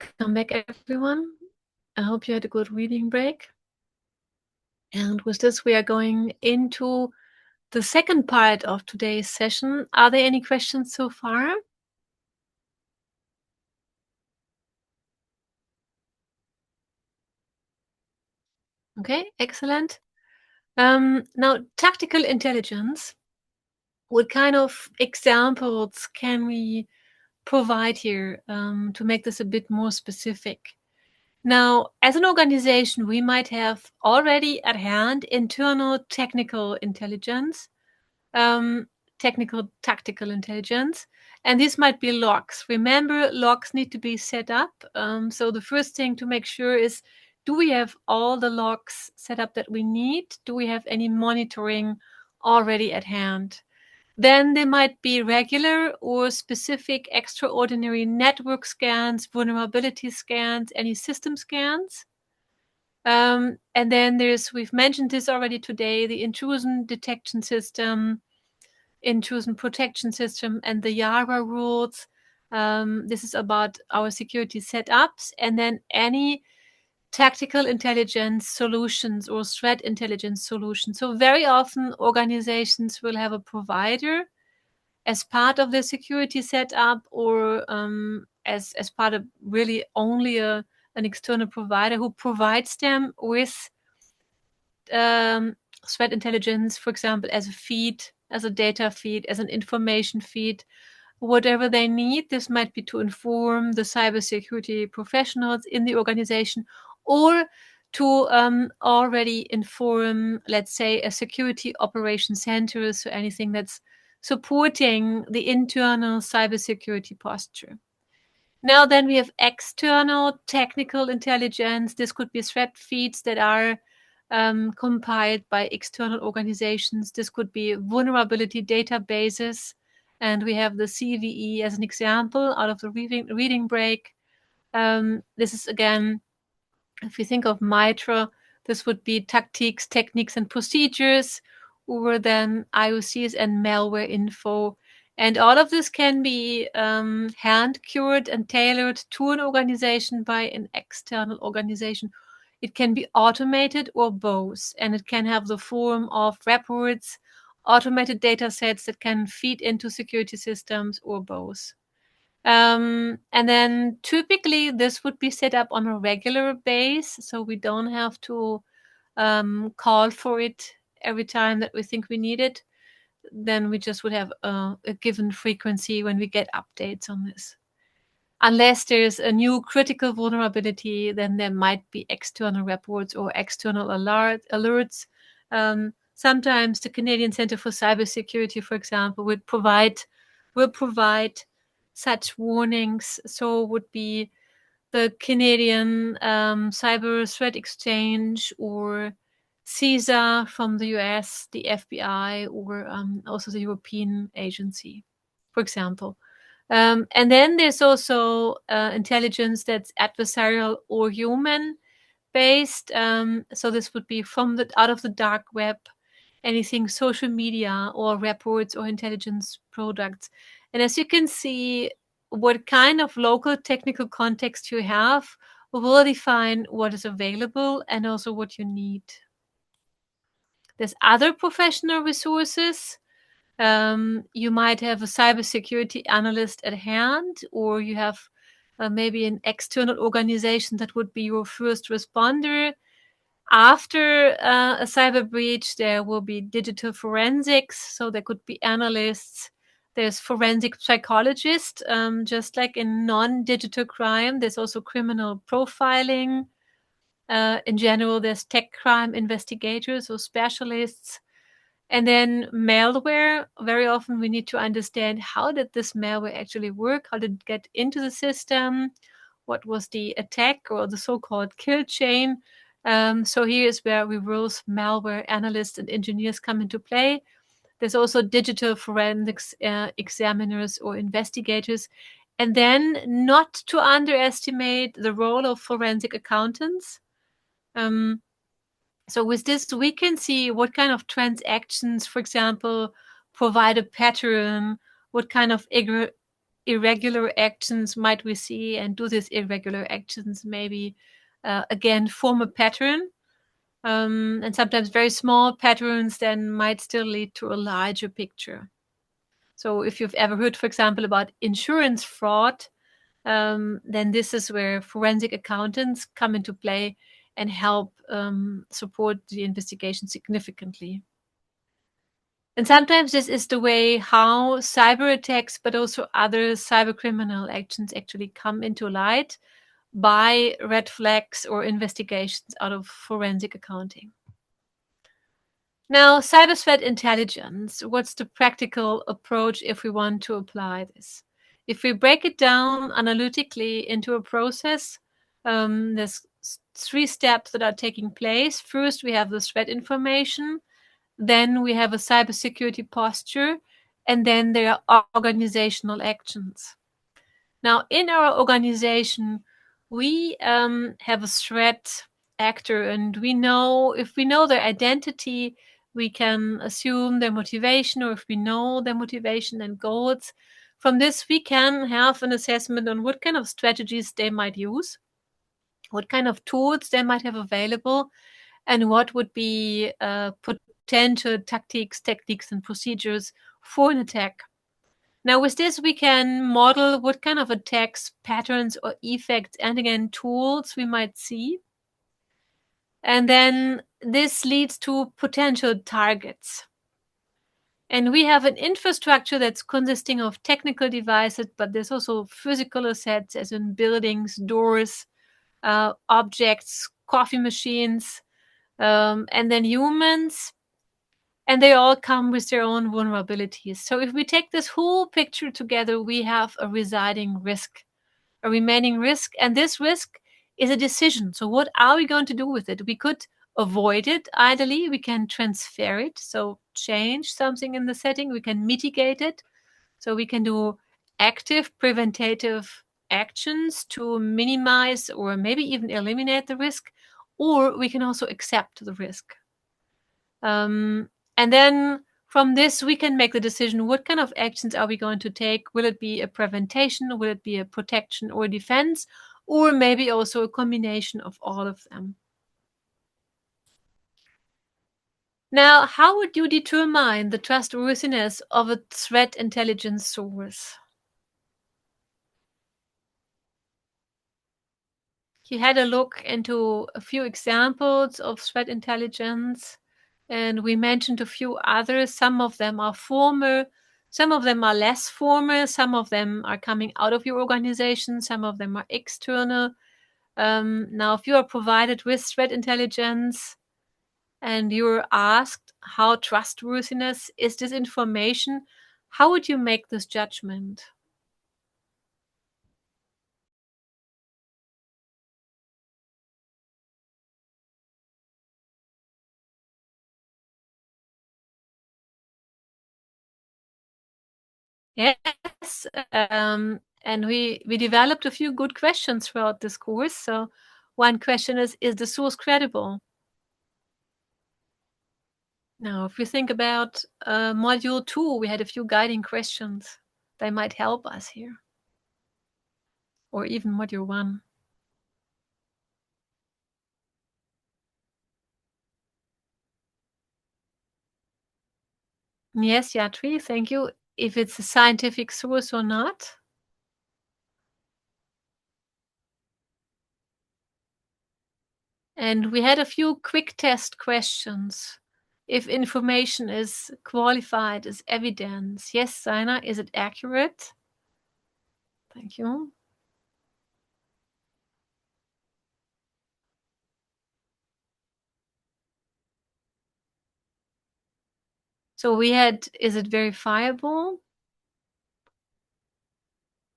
[SPEAKER 1] Welcome back, everyone. I hope you had a good reading break. And with this, we are going into the second part of today's session. Are there any questions so far? Okay, excellent. Now, tactical intelligence. What kind of examples can we provide here to make this a bit more specific? Now, as an organization, we might have already at hand internal technical intelligence, technical tactical intelligence, and this might be logs. Remember, logs need to be set up. So the first thing to make sure is, do we have all the logs set up that we need? Do we have any monitoring already at hand? Then there might be regular or specific extraordinary network scans, vulnerability scans, any system scans. And then we've mentioned this already today, the intrusion detection system, intrusion protection system, and the YARA rules. This is about our security setups, and then any tactical intelligence solutions or threat intelligence solutions. So very often organizations will have a provider as part of their security setup, or as part of really only an external provider who provides them with threat intelligence, for example, as a feed, as a data feed, as an information feed, whatever they need. This might be to inform the cybersecurity professionals in the organization, or to already inform, let's say, a security operation center, so anything that's supporting the internal cybersecurity posture. Now then we have external technical intelligence. This could be threat feeds that are compiled by external organizations. This could be vulnerability databases. And we have the CVE as an example out of the reading break. This is, again, if you think of MITRE, this would be tactics, techniques, and procedures, or then IOCs and malware info. And all of this can be hand-cured and tailored to an organization by an external organization. It can be automated or both, and it can have the form of reports, automated data sets that can feed into security systems, or both. And then typically this would be set up on a regular base, so we don't have to call for it every time that we think we need it. Then we just would have a given frequency when we get updates on this. Unless there's a new critical vulnerability, then there might be external reports or external alerts. Sometimes the Canadian Centre for Cybersecurity, for example, will provide such warnings. So would be the Canadian Cyber Threat Exchange, or CISA from the US, the FBI, or also the European Agency, for example. And then there's also intelligence that's adversarial or human based. So this would be from out of the dark web, anything social media or reports or intelligence products. And as you can see, what kind of local technical context you have will define what is available and also what you need. There's other professional resources. You might have a cybersecurity analyst at hand, or you have maybe an external organization that would be your first responder. After a cyber breach, there will be digital forensics, so there could be analysts. There's forensic psychologists, just like in non-digital crime. There's also criminal profiling. In general, there's tech crime investigators or specialists. And then malware, very often we need to understand, how did this malware actually work? How did it get into the system? What was the attack or the so-called kill chain? So here is where reverse malware analysts and engineers come into play. There's also digital forensics examiners or investigators. And then not to underestimate the role of forensic accountants. So with this, we can see what kind of transactions, for example, provide a pattern, what kind of irregular actions might we see, and do these irregular actions maybe again form a pattern? And sometimes very small patterns then might still lead to a larger picture. So if you've ever heard, for example, about insurance fraud, then this is where forensic accountants come into play and help support the investigation significantly. And sometimes this is the way how cyber attacks, but also other cyber criminal actions actually come into light by red flags or investigations out of forensic accounting. Now, cyber threat intelligence, what's the practical approach if we want to apply this? If we break it down analytically into a process, there's 3 steps that are taking place. First, we have the threat information. Then we have a cybersecurity posture. And then there are organizational actions. Now, in our organization, we have a threat actor, and we know, if we know their identity, we can assume their motivation, or if we know their motivation and goals, from this we can have an assessment on what kind of strategies they might use, what kind of tools they might have available, and what would be potential tactics, techniques, and procedures for an attack. Now, with this, we can model what kind of attacks, patterns, or effects, and again, tools we might see. And then this leads to potential targets. And we have an infrastructure that's consisting of technical devices, but there's also physical assets, as in buildings, doors, objects, coffee machines, and then humans. And they all come with their own vulnerabilities. So if we take this whole picture together, we have a residing risk, a remaining risk. And this risk is a decision. So what are we going to do with it? We could avoid it ideally. We can transfer it, so change something in the setting. We can mitigate it. So we can do active preventative actions to minimize or maybe even eliminate the risk. Or we can also accept the risk. And then from this, we can make the decision, what kind of actions are we going to take? Will it be a prevention? Will it be a protection or defense? Or maybe also a combination of all of them. Now, how would you determine the trustworthiness of a threat intelligence source? You had a look into a few examples of threat intelligence, and we mentioned a few others. Some of them are formal, some of them are less formal, some of them are coming out of your organization, some of them are external. Now, if you are provided with threat intelligence and you're asked how trustworthiness is this information, how would you make this judgment? Yes, and we developed a few good questions throughout this course. So one question is the source credible? Now, if we think about Module 2, we had a few guiding questions. They might help us here. Or even Module 1. Yes, Yatri, thank you. If it's a scientific source or not. And we had a few quick test questions. If information is qualified as evidence. Yes, Saina, is it accurate? Thank you. So we had, is it verifiable?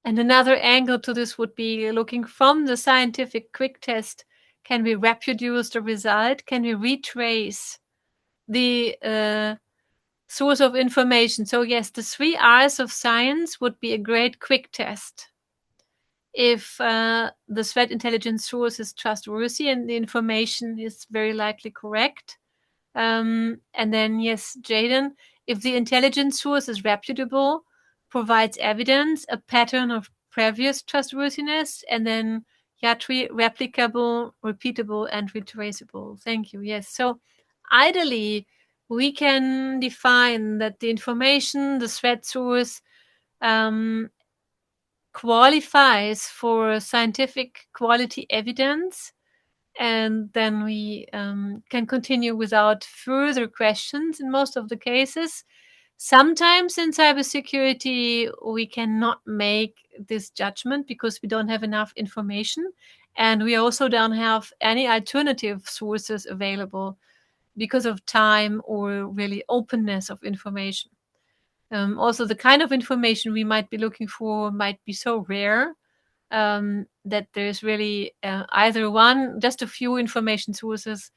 [SPEAKER 1] And another angle to this would be looking from the scientific quick test. Can we reproduce the result? Can we retrace the source of information? So yes, the 3 R's of science would be a great quick test. If the threat intelligence source is trustworthy and the information is very likely correct. And then, yes, Jaden, if the intelligence source is reputable, provides evidence, a pattern of previous trustworthiness, and then replicable, repeatable, and retraceable. Thank you. Yes. So ideally, we can define that the information, the threat source, qualifies for scientific quality evidence, and then we can continue without further questions in most of the cases. Sometimes in cybersecurity, we cannot make this judgment because we don't have enough information, and we also don't have any alternative sources available because of time or really openness of information. Also, the kind of information we might be looking for might be so rare that there's really either just a few information sources,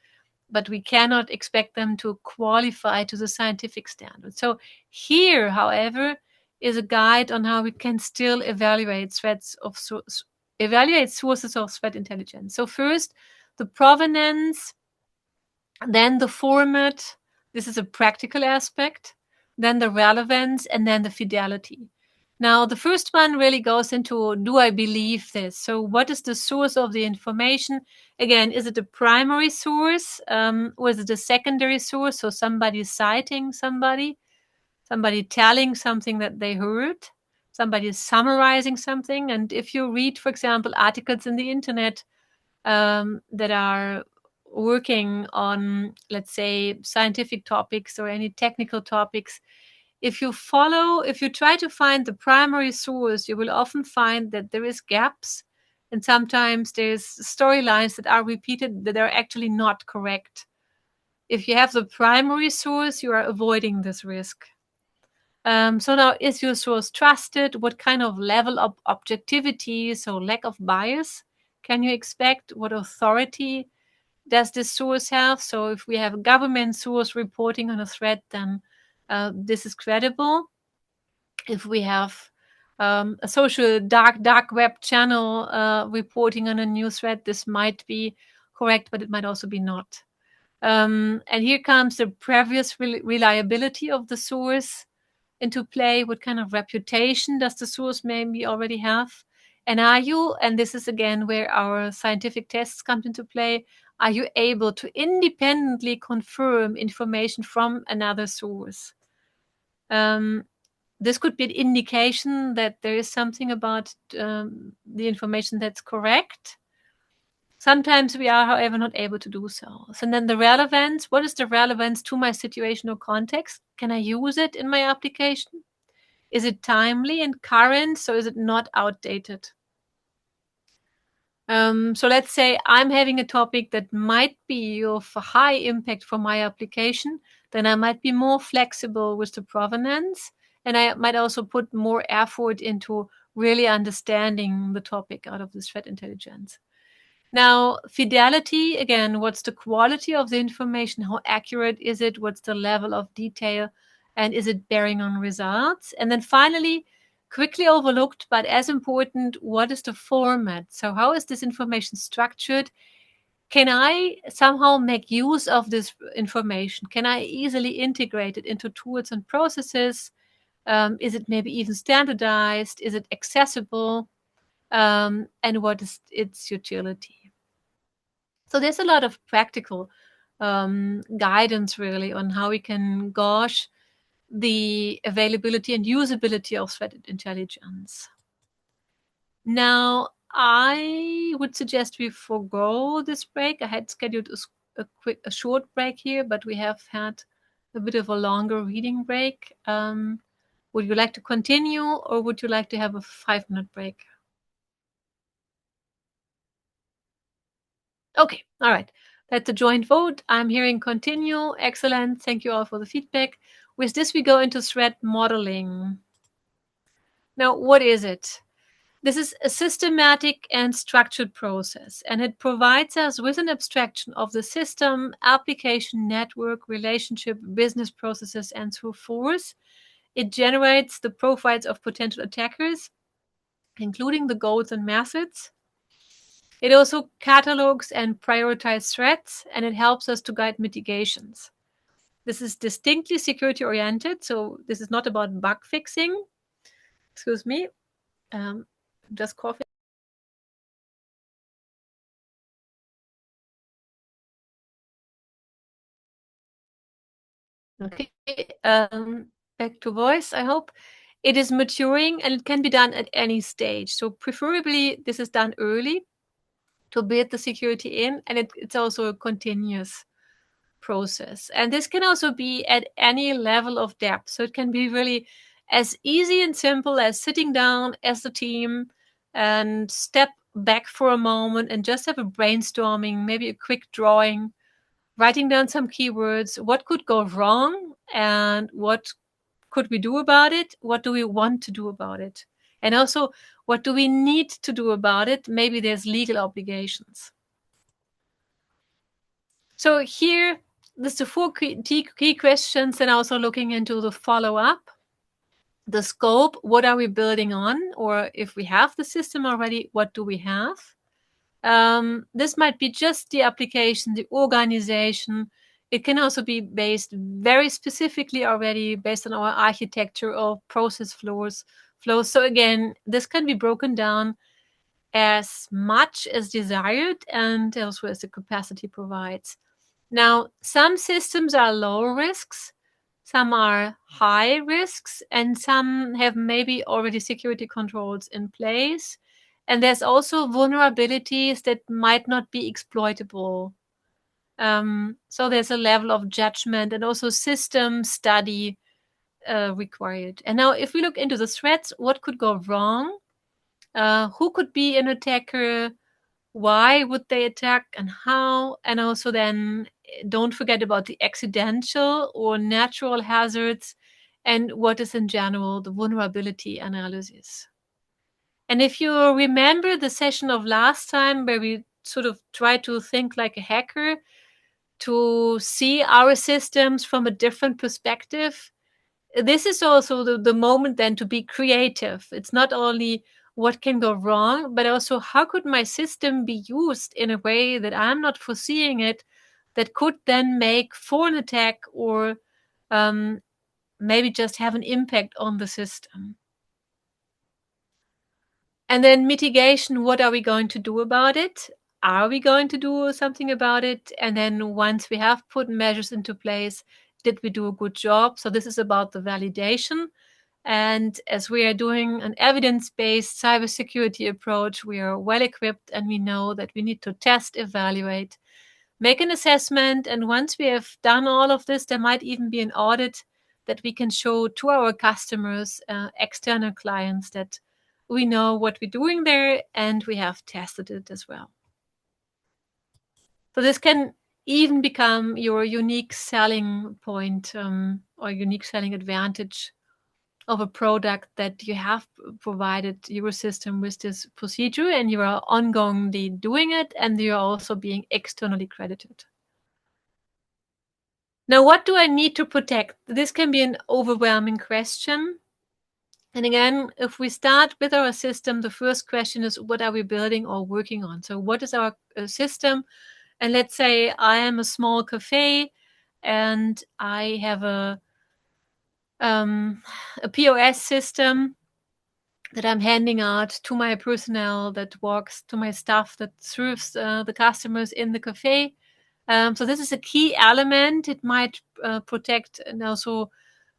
[SPEAKER 1] but we cannot expect them to qualify to the scientific standard. So here, however, is a guide on how we can still evaluate sources of threat intelligence. So first, the provenance, then the format. This is a practical aspect. Then the relevance, and then the fidelity. Now, the first one really goes into, do I believe this? So what is the source of the information? Again, is it a primary source or is it a secondary source? So somebody citing somebody telling something that they heard, somebody is summarizing something. And if you read, for example, articles in the internet that are working on, let's say, scientific topics or any technical topics, if you try to find the primary source, you will often find that there is gaps, and sometimes there's storylines that are repeated that are actually not correct. If you have the primary source, you are avoiding this risk. So now, is your source trusted? What kind of level of objectivity, so lack of bias, can you expect? What authority does this source have? So if we have a government source reporting on a threat, then this is credible. If we have a social dark web channel reporting on a new threat, this might be correct, but it might also be not. And here comes the previous reliability of the source into play. What kind of reputation does the source maybe already have? And and this is again where our scientific tests come into play, are you able to independently confirm information from another source? This could be an indication that there is something about the information that's correct. Sometimes we are, however, not able to do so. So then the relevance, what is the relevance to my situation or context? Can I use it in my application? Is it timely and current? So is it not outdated? So let's say I'm having a topic that might be of a high impact for my application, then I might be more flexible with the provenance, and I might also put more effort into really understanding the topic out of this threat intelligence. Now, fidelity, again, what's the quality of the information? How accurate is it? What's the level of detail? And is it bearing on results? And then finally, quickly overlooked, but as important, what is the format? So how is this information structured? Can I somehow make use of this information? Can I easily integrate it into tools and processes? Is it maybe even standardized? Is it accessible? And what is its utility? So there's a lot of practical guidance really on how we can gauge the availability and usability of threat intelligence. Now, I would suggest we forego this break. I had scheduled a short break here, but we have had a bit of a longer reading break. Would you like to continue, or would you like to have a 5-minute break? Okay, all right. That's a joint vote. I'm hearing continue. Excellent. Thank you all for the feedback. With this, we go into threat modeling. Now, what is it? This is a systematic and structured process, and it provides us with an abstraction of the system, application, network, relationship, business processes, and so forth. It generates the profiles of potential attackers, including the goals and methods. It also catalogs and prioritizes threats, and it helps us to guide mitigations. This is distinctly security-oriented, so this is not about bug fixing. Excuse me. Just coughing. Okay. Back to voice, I hope. It is maturing and it can be done at any stage. So preferably this is done early to build the security in, and it's also a continuous process. And this can also be at any level of depth. So it can be really as easy and simple as sitting down as a team and step back for a moment and just have a brainstorming, maybe a quick drawing, writing down some keywords. What could go wrong and what could we do about it? What do we want to do about it? And also, what do we need to do about it? Maybe there's legal obligations. So here, there's the four key questions, and also looking into the follow-up, the scope, what are we building on? Or if we have the system already, what do we have? This might be just the application, the organization. It can also be based very specifically already based on our architecture or process flows. So again, this can be broken down as much as desired and also as the capacity provides. Now, some systems are low risks, some are high risks, and some have maybe already security controls in place. And there's also vulnerabilities that might not be exploitable. So there's a level of judgment and also system study required. And now if we look into the threats, what could go wrong? Who could be an attacker? Why would they attack and how? And also then don't forget about the accidental or natural hazards and what is in general the vulnerability analysis. And if you remember the session of last time where we sort of tried to think like a hacker, to see our systems from a different perspective, this is also the moment then to be creative. It's not only what can go wrong, but also how could my system be used in a way that I'm not foreseeing it, that could then make for an attack or maybe just have an impact on the system. And then mitigation, what are we going to do about it? Are we going to do something about it? And then once we have put measures into place, did we do a good job? So this is about the validation. And as we are doing an evidence-based cybersecurity approach, we are well equipped and we know that we need to test, evaluate, make an assessment. And once we have done all of this, there might even be an audit that we can show to our customers, external clients, that we know what we're doing there and we have tested it as well. So this can even become your unique selling point or unique selling advantage of a product, that you have provided your system with this procedure and you are ongoingly doing it and you're also being externally credited. Now, what do I need to protect? This can be an overwhelming question. And again, if we start with our system, the first question is, what are we building or working on? So what is our system? And let's say I am a small cafe and I have a POS system that I'm handing out to my personnel, that walks to my staff, that serves the customers in the cafe. So this is a key element. It might protect and also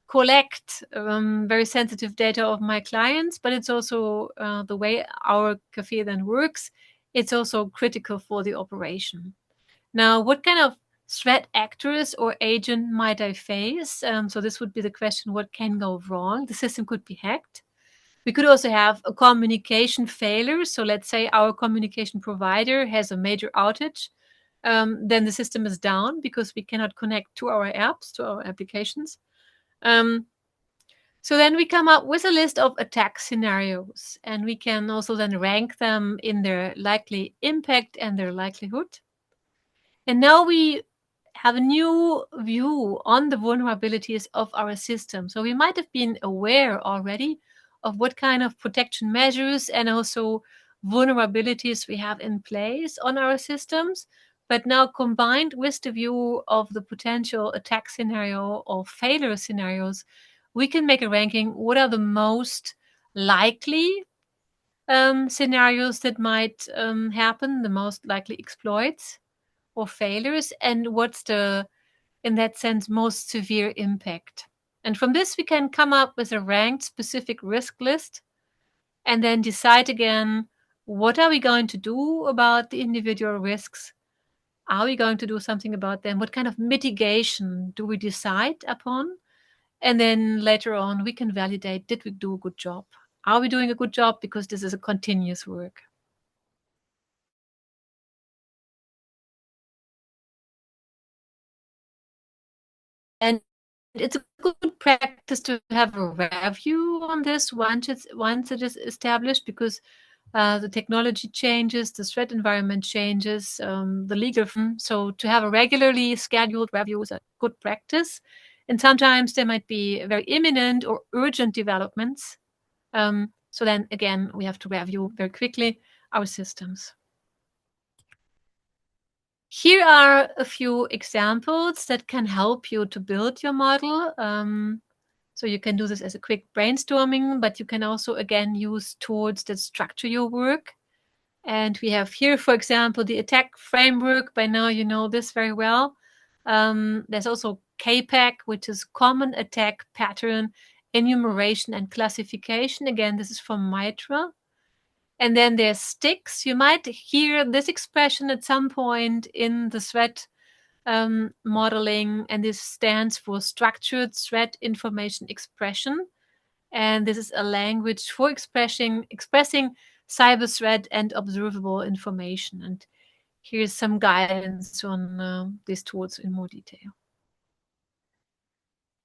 [SPEAKER 1] collect very sensitive data of my clients, but it's also the way our cafe then works. It's also critical for the operation. Now, what kind of threat actors or agent might I face? So this would be the question, what can go wrong? The system could be hacked. We could also have a communication failure. So let's say our communication provider has a major outage. Then the system is down because we cannot connect to our apps, to our applications. So then we come up with a list of attack scenarios, and we can also then rank them in their likely impact and their likelihood. And now we have a new view on the vulnerabilities of our system. So we might have been aware already of what kind of protection measures and also vulnerabilities we have in place on our systems. But now combined with the view of the potential attack scenario or failure scenarios, we can make a ranking. What are the most likely scenarios that might happen, the most likely exploits or failures, and what's the, in that sense, most severe impact. And from this, we can come up with a ranked specific risk list and then decide again, what are we going to do about the individual risks? Are we going to do something about them? What kind of mitigation do we decide upon? And then later on, we can validate, did we do a good job? Are we doing a good job? Because this is a continuous work. And it's a good practice to have a review on this once it is established, because the technology changes, the threat environment changes, the legal. So to have a regularly scheduled review is a good practice. And sometimes there might be very imminent or urgent developments. So then again, we have to review very quickly our systems. Here are a few examples that can help you to build your model. So you can do this as a quick brainstorming, but you can also, again, use tools that structure your work. And we have here, for example, the attack framework. By now, you know this very well. There's also CAPAC, which is Common Attack Pattern Enumeration and Classification. Again, this is from MITRE. And then there's STIX. You might hear this expression at some point in the threat modeling, and this stands for Structured Threat Information Expression. And this is a language for expressing cyber threat and observable information. And here's some guidance on these tools in more detail.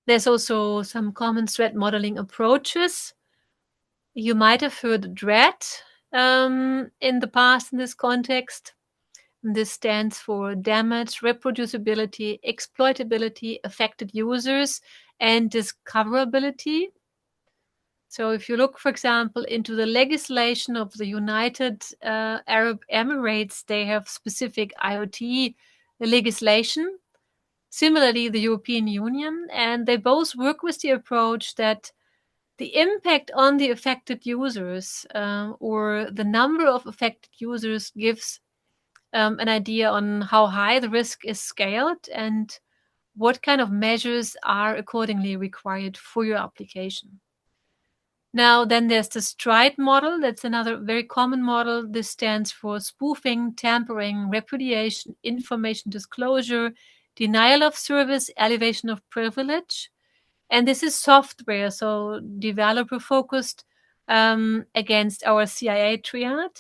[SPEAKER 1] There's also some common threat modeling approaches. You might have heard DREAD in the past in this context. This stands for damage, reproducibility, exploitability, affected users, and discoverability. So if you look, for example, into the legislation of the United Arab Emirates, they have specific IoT legislation. Similarly, the European Union, and they both work with the approach that the impact on the affected users or the number of affected users gives an idea on how high the risk is scaled and what kind of measures are accordingly required for your application. Now, then there's the STRIDE model. That's another very common model. This stands for spoofing, tampering, repudiation, information disclosure, denial of service, elevation of privilege. And this is software, so developer focused against our CIA triad.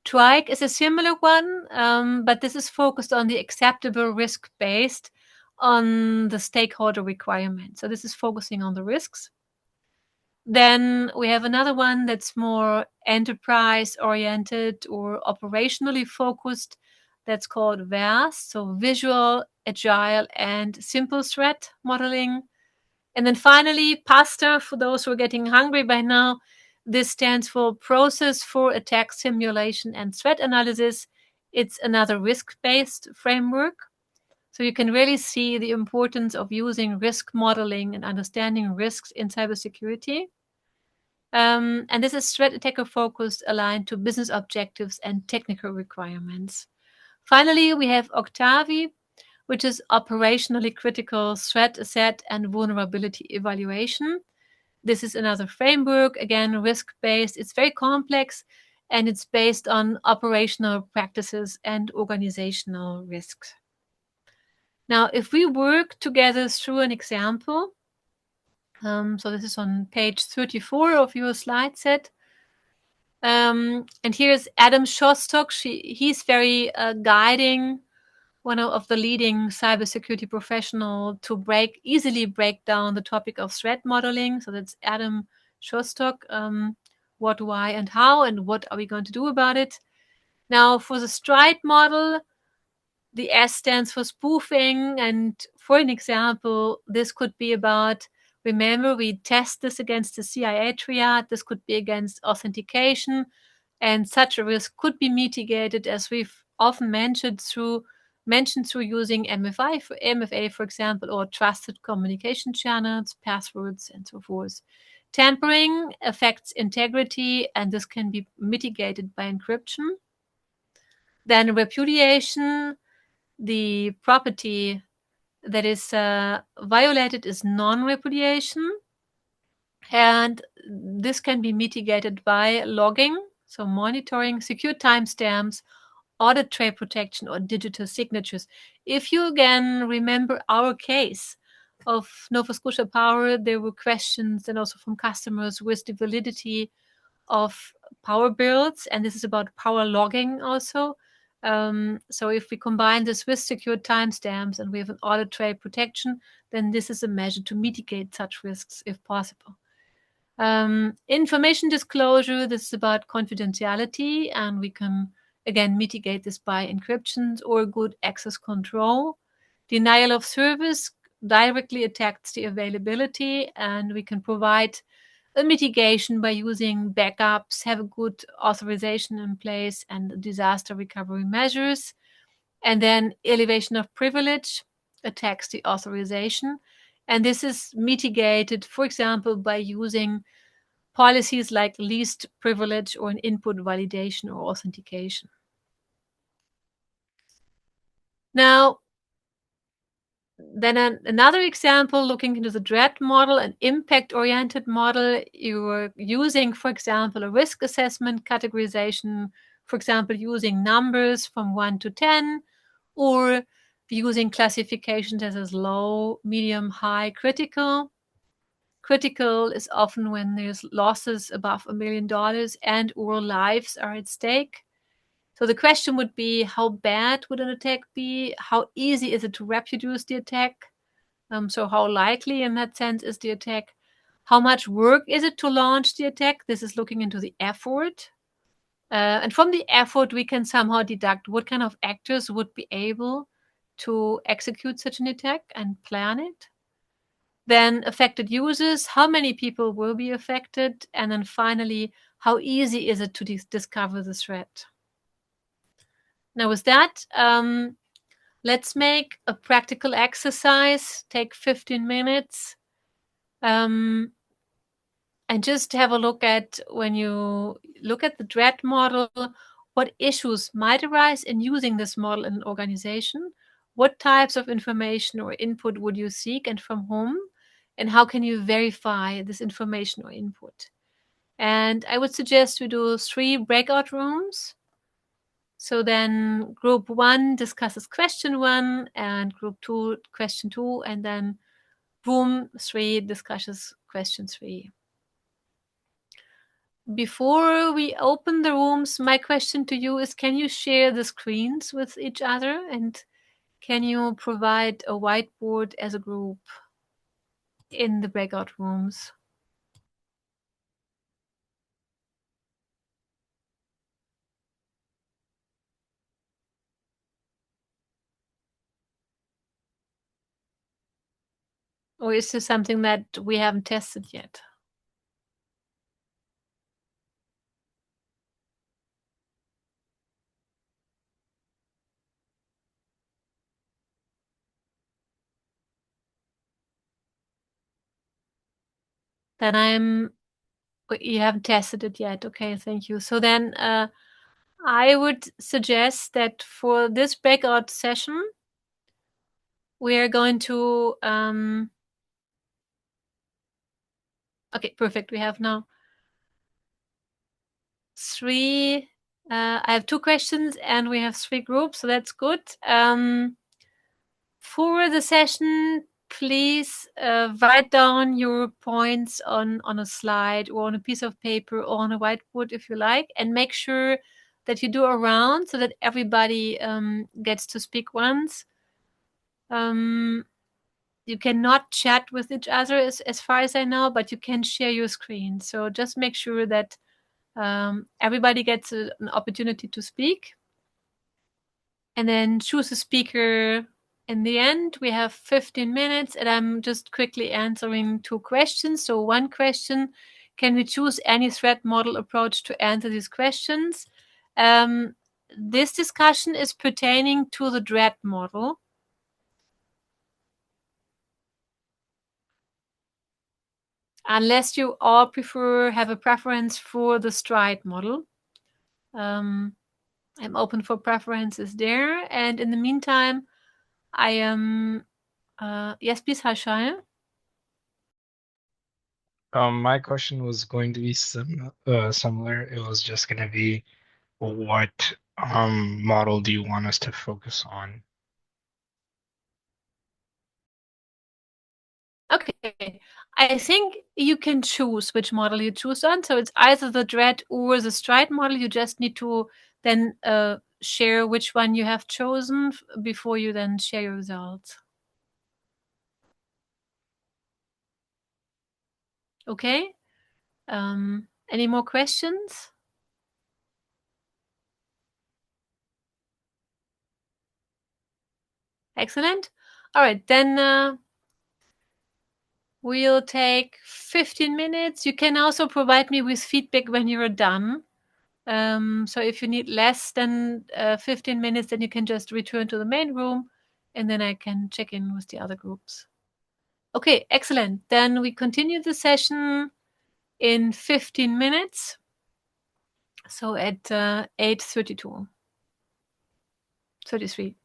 [SPEAKER 1] TRIKE is a similar one, but this is focused on the acceptable risk based on the stakeholder requirement. So this is focusing on the risks. Then we have another one that's more enterprise oriented or operationally focused. That's called VAS, so Visual, Agile, and Simple Threat Modeling. And then finally, PASTA, for those who are getting hungry by now. This stands for Process for Attack Simulation and Threat Analysis. It's another risk-based framework. So you can really see the importance of using risk modeling and understanding risks in cybersecurity. And this is threat attacker focused, aligned to business objectives and technical requirements. Finally, we have Octavi, which is operationally critical threat asset and vulnerability evaluation. This is another framework, again, risk-based. It's very complex, and it's based on operational practices and organizational risks. Now, if we work together through an example, so this is on page 34 of your slide set. And here's Adam Shostak. He's very guiding, one of the leading cybersecurity professionals to easily break down the topic of threat modeling. So that's Adam Shostak. What, why, and how, and what are we going to do about it? Now, for the STRIDE model, the S stands for spoofing. And for an example, this could be about, remember, we test this against the CIA triad. This could be against authentication. And such a risk could be mitigated, as we've often mentioned through using MFA, for example, or trusted communication channels, passwords, and so forth. Tampering affects integrity, and this can be mitigated by encryption. Then repudiation, the property that is violated is non-repudiation, and this can be mitigated by logging, so monitoring, secure timestamps, audit trail protection, or digital signatures. If you again remember our case of Nova Scotia Power, there were questions and also from customers with the validity of power bills, and this is about power logging also. So if we combine this with secure timestamps and we have an audit trail protection, then this is a measure to mitigate such risks if possible. Information disclosure, this is about confidentiality, and we can again mitigate this by encryptions or good access control. Denial of service directly attacks the availability, and we can provide a mitigation by using backups, have a good authorization in place, and disaster recovery measures. And then elevation of privilege attacks the authorization. And this is mitigated, for example, by using policies like least privilege or an input validation or authentication. Now, then another example, looking into the DREAD model, an impact-oriented model, you're using, for example, a risk assessment categorization, for example, using numbers from 1 to 10, or using classifications as low, medium, high, critical. Critical is often when there's losses above $1 million and or lives are at stake. So the question would be, how bad would an attack be? How easy is it to reproduce the attack? So how likely in that sense is the attack? How much work is it to launch the attack? This is looking into the effort. And from the effort, we can somehow deduct what kind of actors would be able to execute such an attack and plan it. Then affected users, how many people will be affected? And then finally, how easy is it to discover the threat? Now with that, let's make a practical exercise, take 15 minutes, and just have a look at, when you look at the DREAD model, what issues might arise in using this model in an organization? What types of information or input would you seek and from whom? And how can you verify this information or input? And I would suggest we do 3 breakout rooms. So then group 1 discusses question 1, and group 2 question 2, and then room 3 discusses question 3. Before we open the rooms, my question to you is, can you share the screens with each other? And can you provide a whiteboard as a group in the breakout rooms? Or is this something that we haven't tested yet? Then you haven't tested it yet. Okay, thank you. So then I would suggest that for this breakout session, we are going to, okay, perfect. We have now 3, I have 2 questions and we have 3 groups, so that's good. For the session, please write down your points on a slide or on a piece of paper or on a whiteboard if you like, and make sure that you do a round so that everybody gets to speak once. You cannot chat with each other as far as I know, but you can share your screen. So just make sure that everybody gets an opportunity to speak. And then choose a speaker. In the end, we have 15 minutes, and I'm just quickly answering 2 questions. So 1 question, can we choose any threat model approach to answer these questions? This discussion is pertaining to the DREAD model. unless you all have a preference for the stride model. I'm open for preferences there. And in the meantime, I am, yes, please, Harshaya.
[SPEAKER 2] My question was going to be similar. It was just going to be, what model do you want us to focus on?
[SPEAKER 1] Okay, I think you can choose which model you choose on. So it's either the dread or the stride model. You just need to then share which one you have chosen before you then share your results. Okay. Any more questions? Excellent. All right, then we'll take 15 minutes. You can also provide me with feedback when you're done. So if you need less than 15 minutes, then you can just return to the main room and then I can check in with the other groups. Okay, excellent. Then we continue the session in 15 minutes. So at 8:32, 33.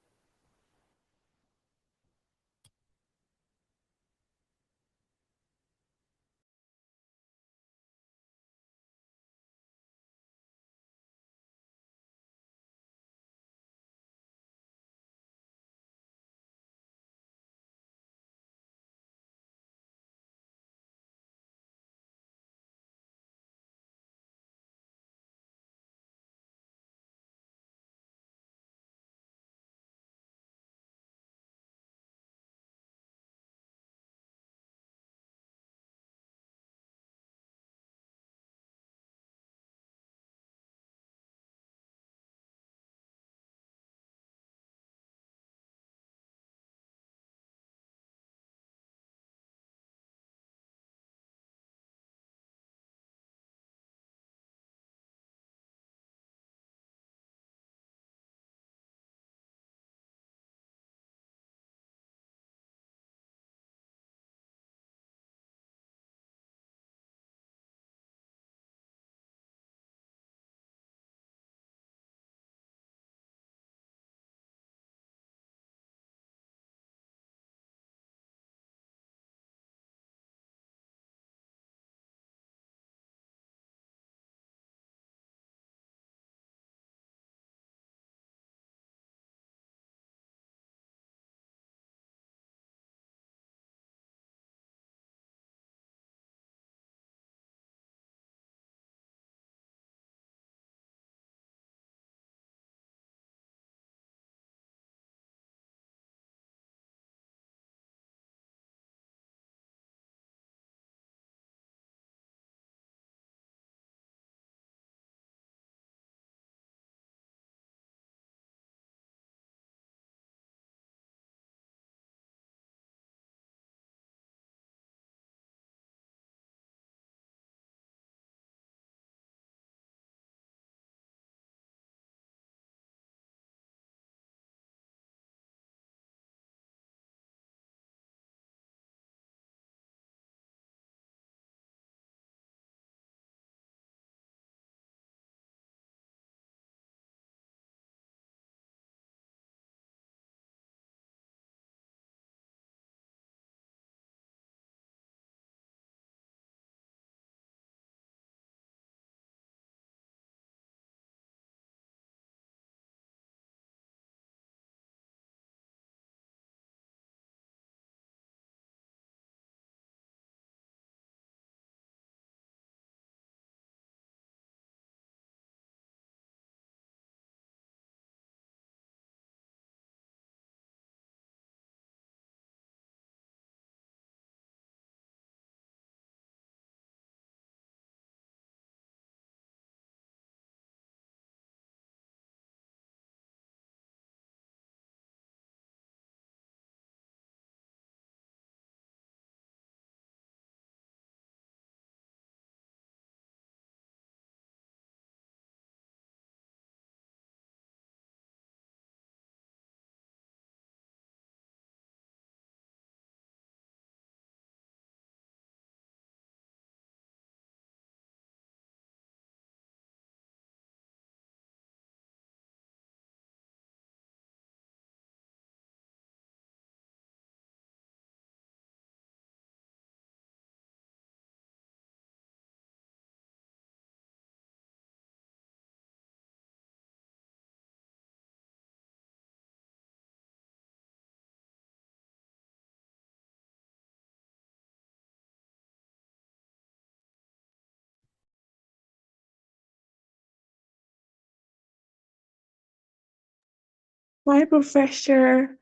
[SPEAKER 5] Hi, Professor.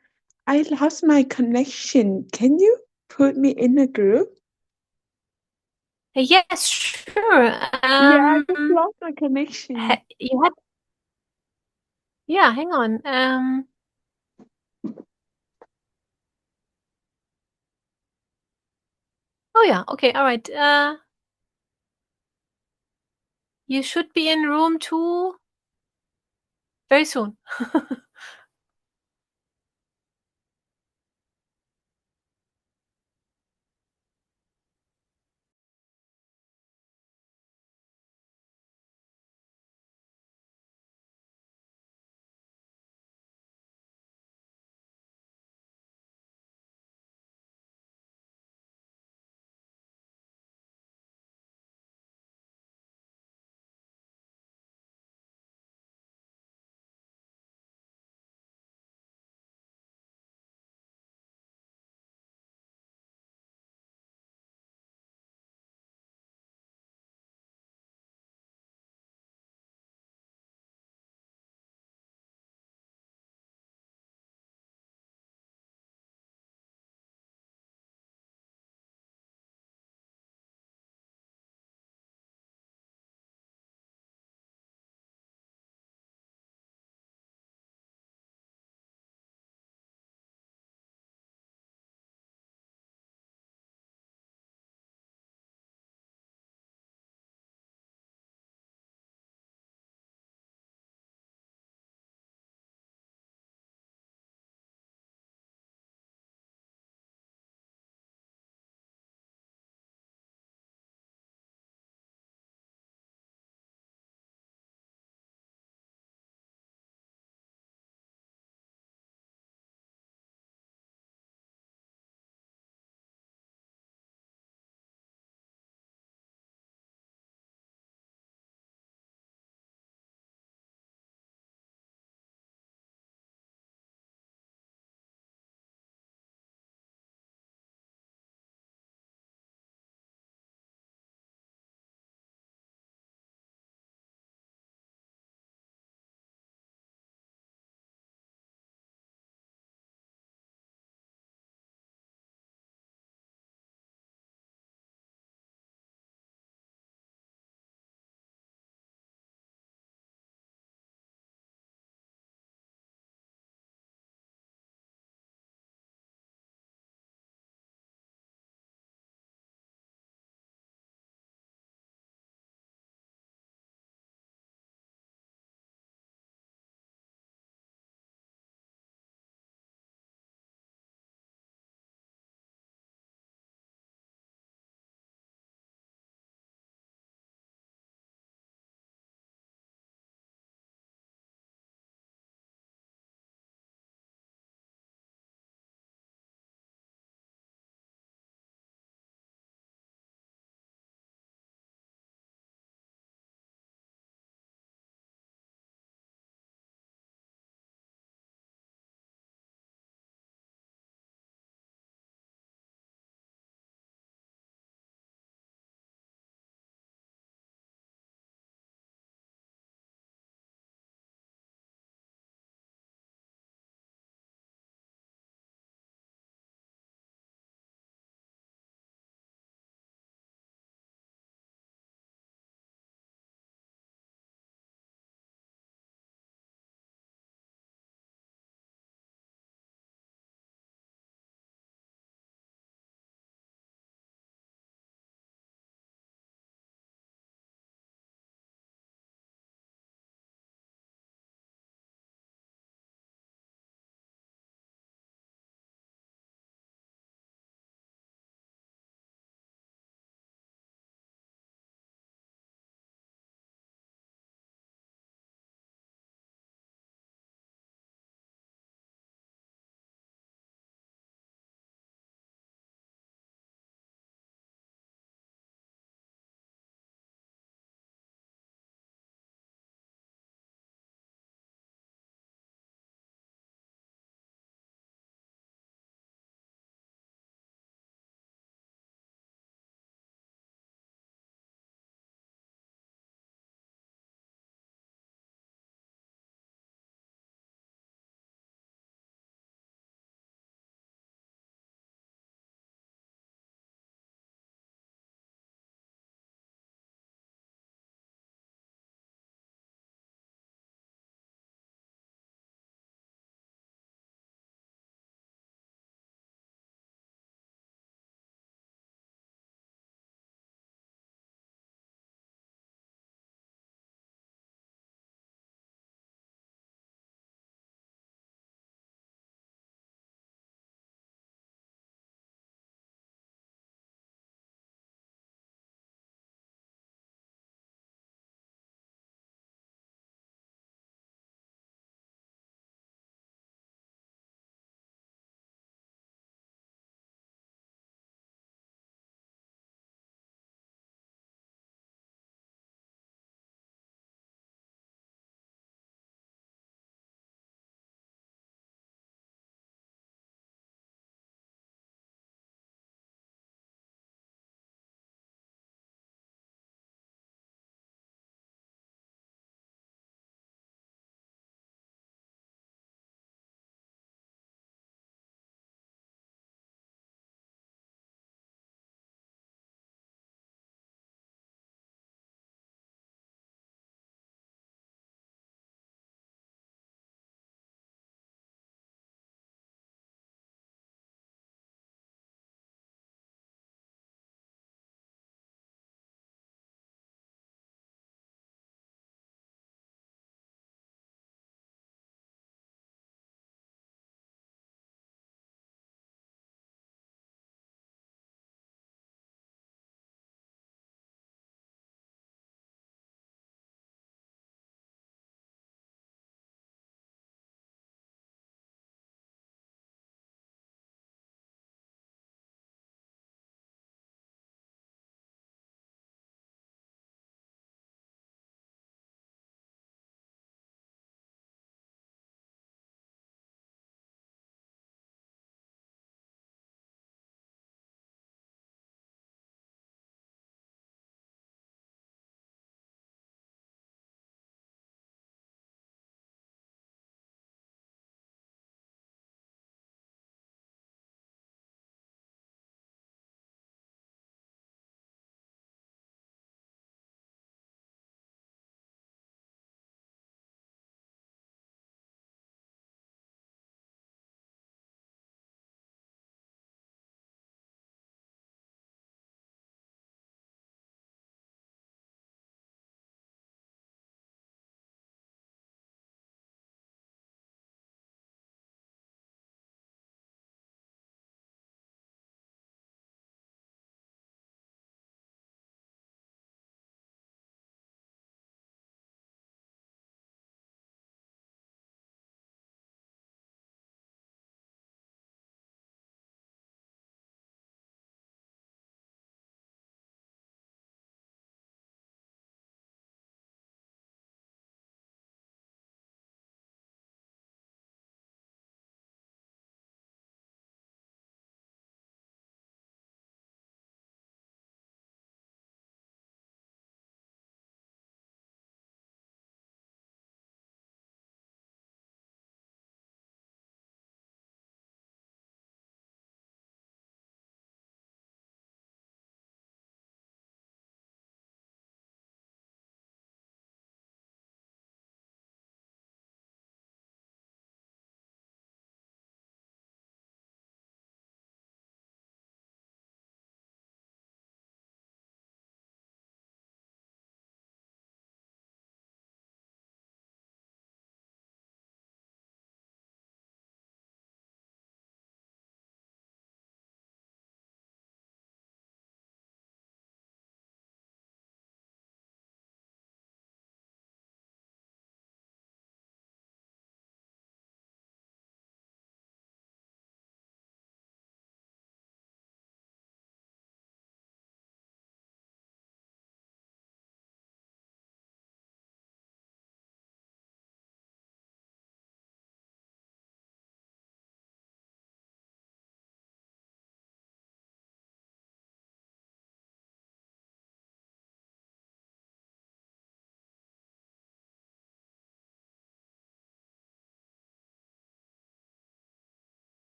[SPEAKER 5] I lost my connection. Can you put me in a group?
[SPEAKER 1] Yes, sure.
[SPEAKER 5] Yeah, I just lost my connection.
[SPEAKER 1] You had, yeah, hang on. Oh yeah, okay, all right. You should be in room 2 very soon.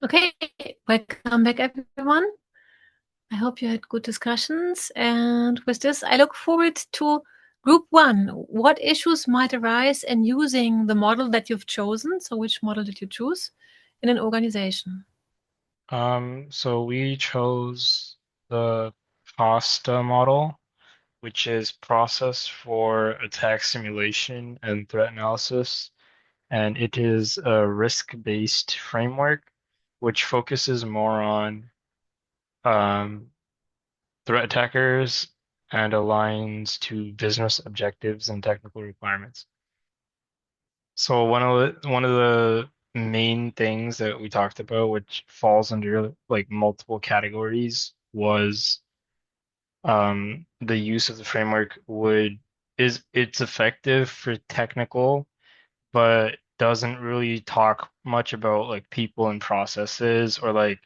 [SPEAKER 1] Okay, welcome back, everyone. I hope you had good discussions. And with this, I look forward to group one. What issues might arise in using the model that you've chosen? So which model did you choose in an organization?
[SPEAKER 2] So we chose the PASTA model, which is Process for Attack Simulation and Threat Analysis. And it is a risk-based framework which focuses more on threat attackers and aligns to business objectives and technical requirements. So one of the main things that we talked about, which falls under like multiple categories, was the use of the framework it's effective for technical, but doesn't really talk much about like people and processes or like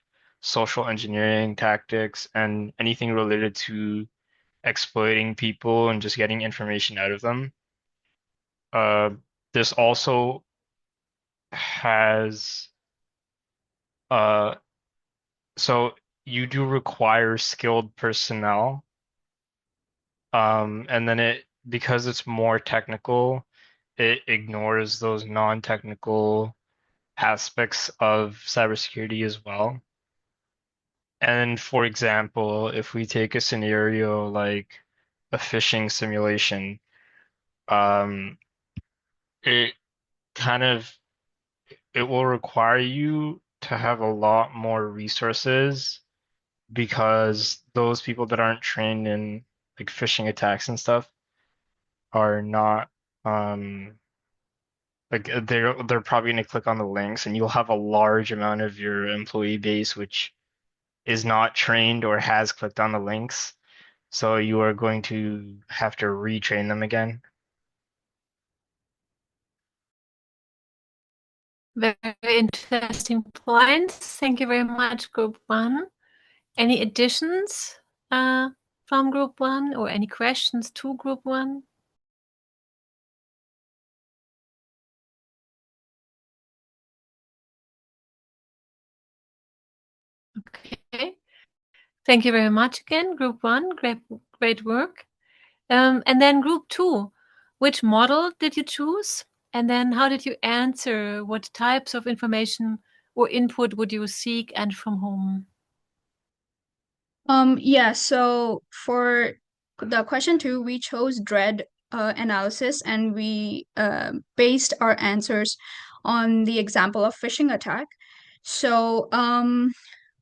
[SPEAKER 2] social engineering tactics and anything related to exploiting people and just getting information out of them. Uh, this also has uh, so you do require skilled personnel, and then because it's more technical, it ignores those non-technical aspects of cybersecurity as well. And for example, if we take a scenario like a phishing simulation, um, it kind of it will require you to have a lot more resources because those people that aren't trained in like phishing attacks and stuff are not like they're probably going to click on the links and you'll have a large amount of your employee base which is not trained or has clicked on the links. So you are going to have to retrain them again.
[SPEAKER 1] Very interesting points. Thank you very much, group one. Any additions from group one or any questions to group one? Okay. Thank you very much again, group one. Great work. And then group two, which model did you choose? And then how did you answer? What types of information or input would you seek and from whom?
[SPEAKER 3] Yeah, so for the question two, we chose dread analysis, and we based our answers on the example of phishing attack. So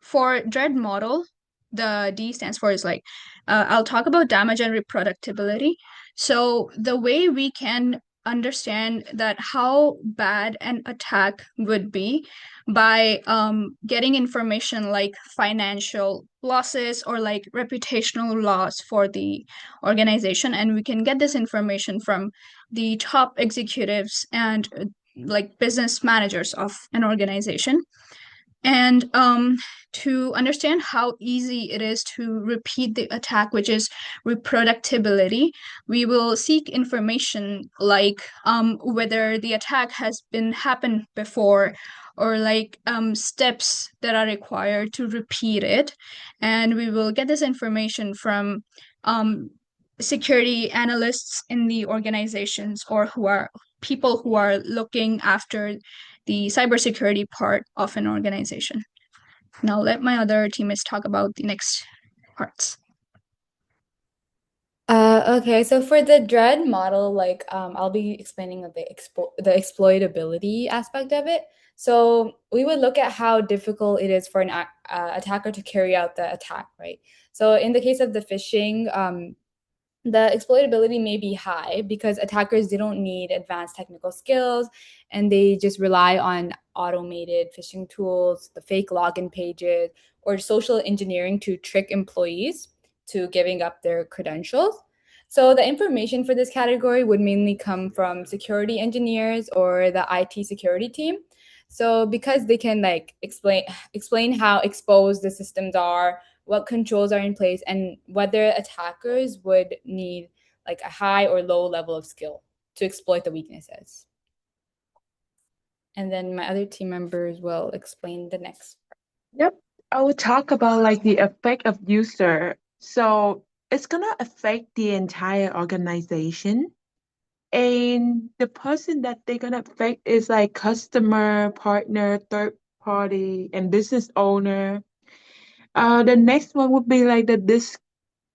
[SPEAKER 3] for dread model, the D stands for is like I'll talk about damage and reproducibility. So the way we can understand that how bad an attack would be by getting information like financial losses or like reputational loss for the organization, and we can get this information from the top executives and like business managers of an organization. And to understand how easy it is to repeat the attack, which is reproducibility, we will seek information like whether the attack has been happened before or like steps that are required to repeat it. And we will get this information from security analysts in the organizations or who are people who are looking after the cybersecurity part of an organization. Now let my other teammates talk about the next parts.
[SPEAKER 6] Okay, so for the dread model, like I'll be explaining the exploitability aspect of it. So we would look at how difficult it is for an attacker to carry out the attack, right? So in the case of the phishing, the exploitability may be high because attackers, they don't need advanced technical skills and they just rely on automated phishing tools, the fake login pages, or social engineering to trick employees to giving up their credentials. So the information for this category would mainly come from security engineers or the IT security team. So because they can like explain how exposed the systems are, what controls are in place, and whether attackers would need like a high or low level of skill to exploit the weaknesses. And then my other team members will explain the next
[SPEAKER 5] Yep. I will talk about like the effect of user. So it's gonna affect the entire organization. And the person that they're gonna affect is like customer, partner, third party, and business owner. The next one would be like the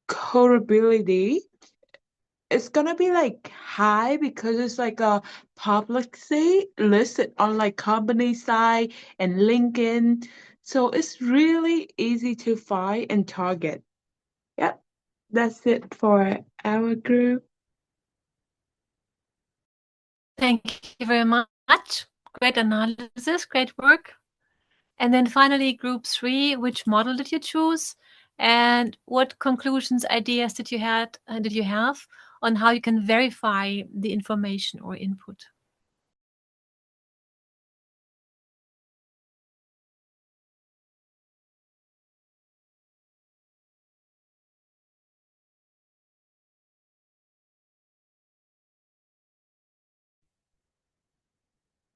[SPEAKER 5] discoverability. It's gonna be like high because it's like a publicly listed on like company side and LinkedIn. So it's really easy to find and target. Yep, that's it for our group.
[SPEAKER 1] Thank you very much. Great analysis, great work. And then finally, group 3, which model did you choose? And what conclusions, ideas did you have on how you can verify the information or input?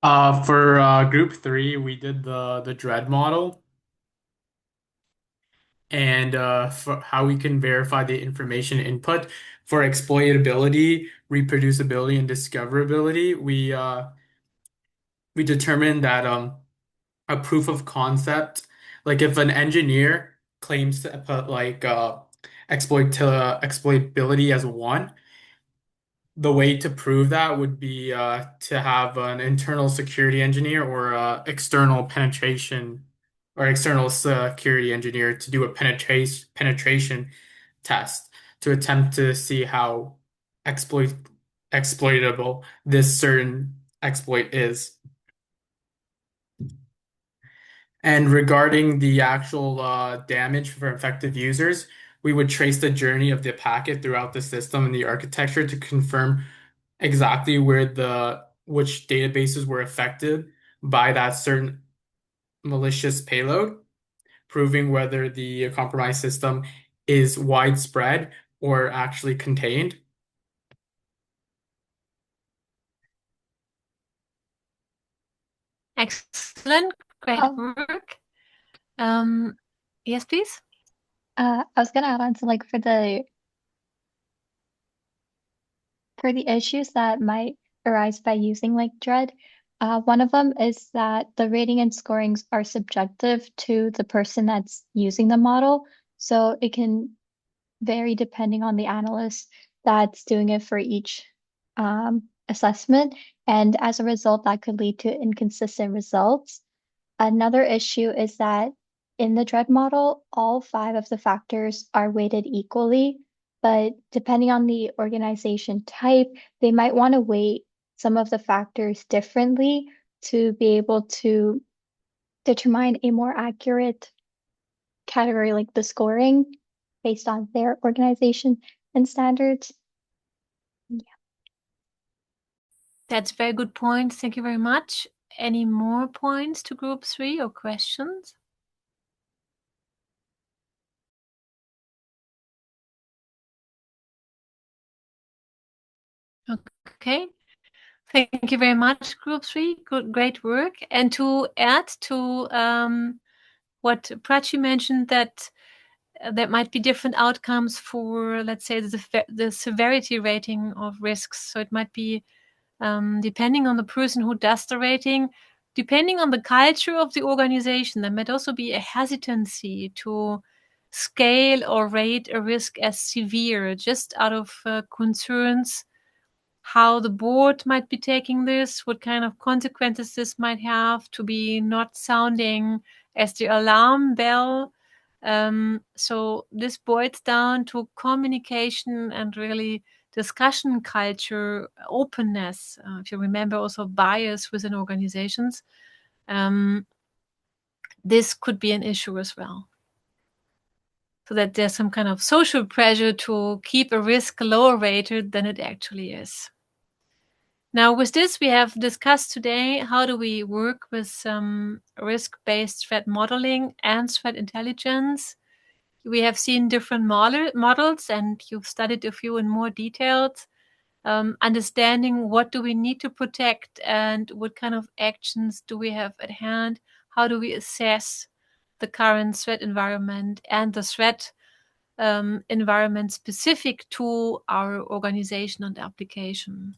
[SPEAKER 7] For group 3, we did the dread model, and for how we can verify the information input for exploitability, reproducibility, and discoverability. We determined that a proof of concept, like if an engineer claims to put like exploitability as 1, the way to prove that would be to have an internal security engineer or external penetration or external security engineer to do a penetration test to attempt to see how exploitable this certain exploit is. And regarding the actual damage for infected users, we would trace the journey of the packet throughout the system and the architecture to confirm exactly which databases were affected by that certain malicious payload, proving whether the compromised system is widespread or actually contained.
[SPEAKER 1] Excellent. Great work. Yes, please.
[SPEAKER 8] I was gonna add on to like for the issues that might arise by using like Dread. One of them is that the rating and scorings are subjective to the person that's using the model. So it can vary depending on the analyst that's doing it for each assessment. And as a result, that could lead to inconsistent results. Another issue is that in the Dread model, all 5 of the factors are weighted equally, but depending on the organization type, they might want to weight some of the factors differently to be able to determine a more accurate category like the scoring based on their organization and standards. Yeah.
[SPEAKER 1] That's a very good point. Thank you very much. Any more points to group 3 or questions? Okay. Thank you very much, group 3. Great work. And to add to what Prachi mentioned, that there might be different outcomes for, let's say, the severity rating of risks. So it might be depending on the person who does the rating, depending on the culture of the organization, there might also be a hesitancy to scale or rate a risk as severe just out of concerns how the board might be taking this, what kind of consequences this might have, to be not sounding as the alarm bell. So this boils down to communication and really discussion culture, openness. If you remember, also bias within organizations. This could be an issue as well. So that there's some kind of social pressure to keep a risk lower rated than it actually is. Now, with this, we have discussed today how do we work with risk-based threat modeling and threat intelligence. We have seen different models, and you've studied a few in more detail, understanding what do we need to protect and what kind of actions do we have at hand, how do we assess the current threat environment and the threat environment specific to our organization and application.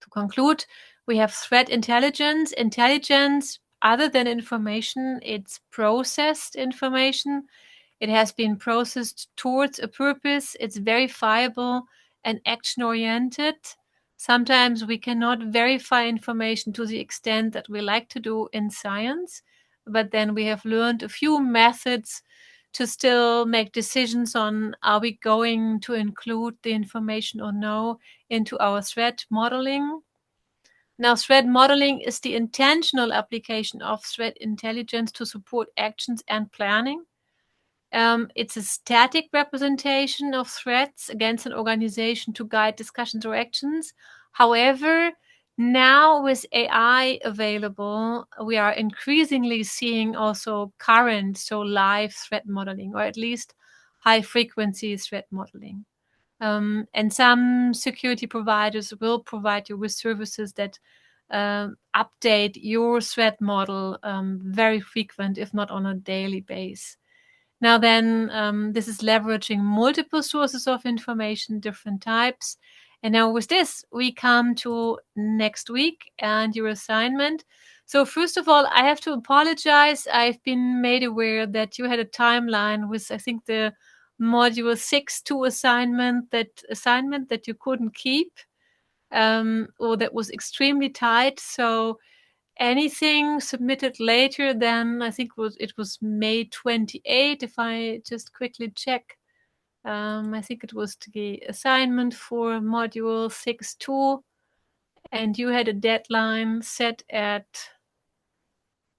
[SPEAKER 1] To conclude, we have threat intelligence. Intelligence, other than information, it's processed information. It has been processed towards a purpose. It's verifiable and action-oriented. Sometimes we cannot verify information to the extent that we like to do in science, but then we have learned a few methods to still make decisions on, are we going to include the information or no into our threat modeling. Now, threat modeling is the intentional application of threat intelligence to support actions and planning. It's a static representation of threats against an organization to guide discussions or actions. However, now with AI available, we are increasingly seeing also current, so live threat modeling, or at least high frequency threat modeling. And some security providers will provide you with services that update your threat model very frequent, if not on a daily basis. Now then, this is leveraging multiple sources of information, different types. And now with this, we come to next week and your assignment. So first of all, I have to apologize. I've been made aware that you had a timeline with, I think, the module 6.2 assignment that you couldn't keep, or that was extremely tight. So anything submitted later than, I think it was May 28, if I just quickly check. I think it was the assignment for module 6.2, and you had a deadline set at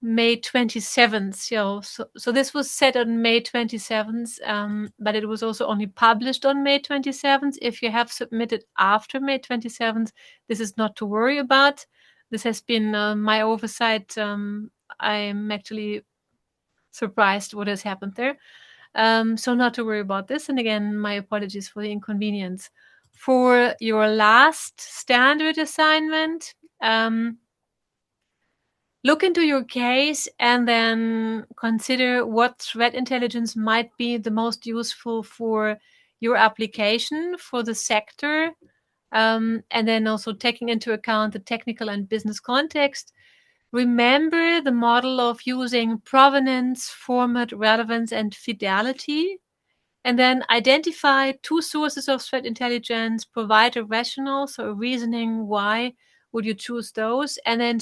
[SPEAKER 1] May 27th. So this was set on May 27th, but it was also only published on May 27th. If you have submitted after May 27th, this is not to worry about. This has been my oversight. I'm actually surprised what has happened there. So not to worry about this. And again, my apologies for the inconvenience. For your last standard assignment, look into your case and then consider what threat intelligence might be the most useful for your application, for the sector, and then also taking into account the technical and business context. Remember the model of using provenance, format, relevance, and fidelity. And then identify two sources of threat intelligence, provide a rationale, so a reasoning why would you choose those, and then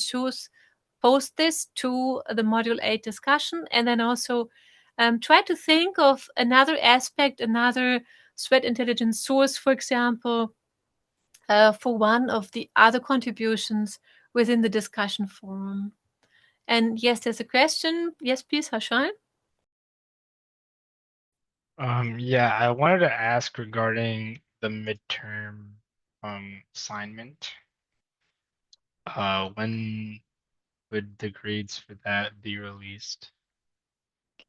[SPEAKER 1] post this to the module 8 discussion. And then also try to think of another aspect, another threat intelligence source, for example, for one of the other contributions within the discussion forum. And yes, there's a question. Yes, please, Hashan.
[SPEAKER 2] Yeah, I wanted to ask regarding the midterm assignment. When would the grades for that be released?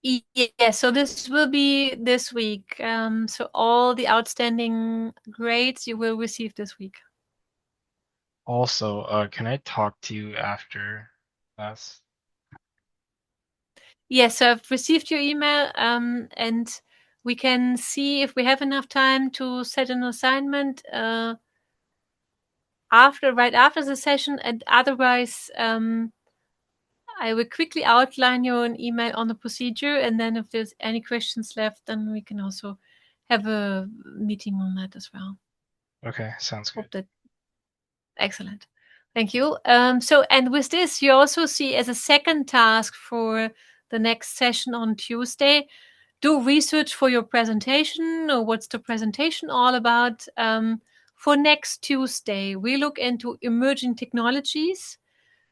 [SPEAKER 1] Yeah, so this will be this week. So all the outstanding grades you will receive this week.
[SPEAKER 2] Also, can I talk to you after class?
[SPEAKER 1] Yes, so I've received your email, and we can see if we have enough time to set an assignment right after the session, and otherwise, I will quickly outline you an email on the procedure, and then if there's any questions left, then we can also have a meeting on that as well.
[SPEAKER 2] Okay, sounds good.
[SPEAKER 1] Excellent. Thank you. So, and with this, you also see as a second task for the next session on Tuesday, do research for your presentation, or what's the presentation all about. For next Tuesday, we look into emerging technologies.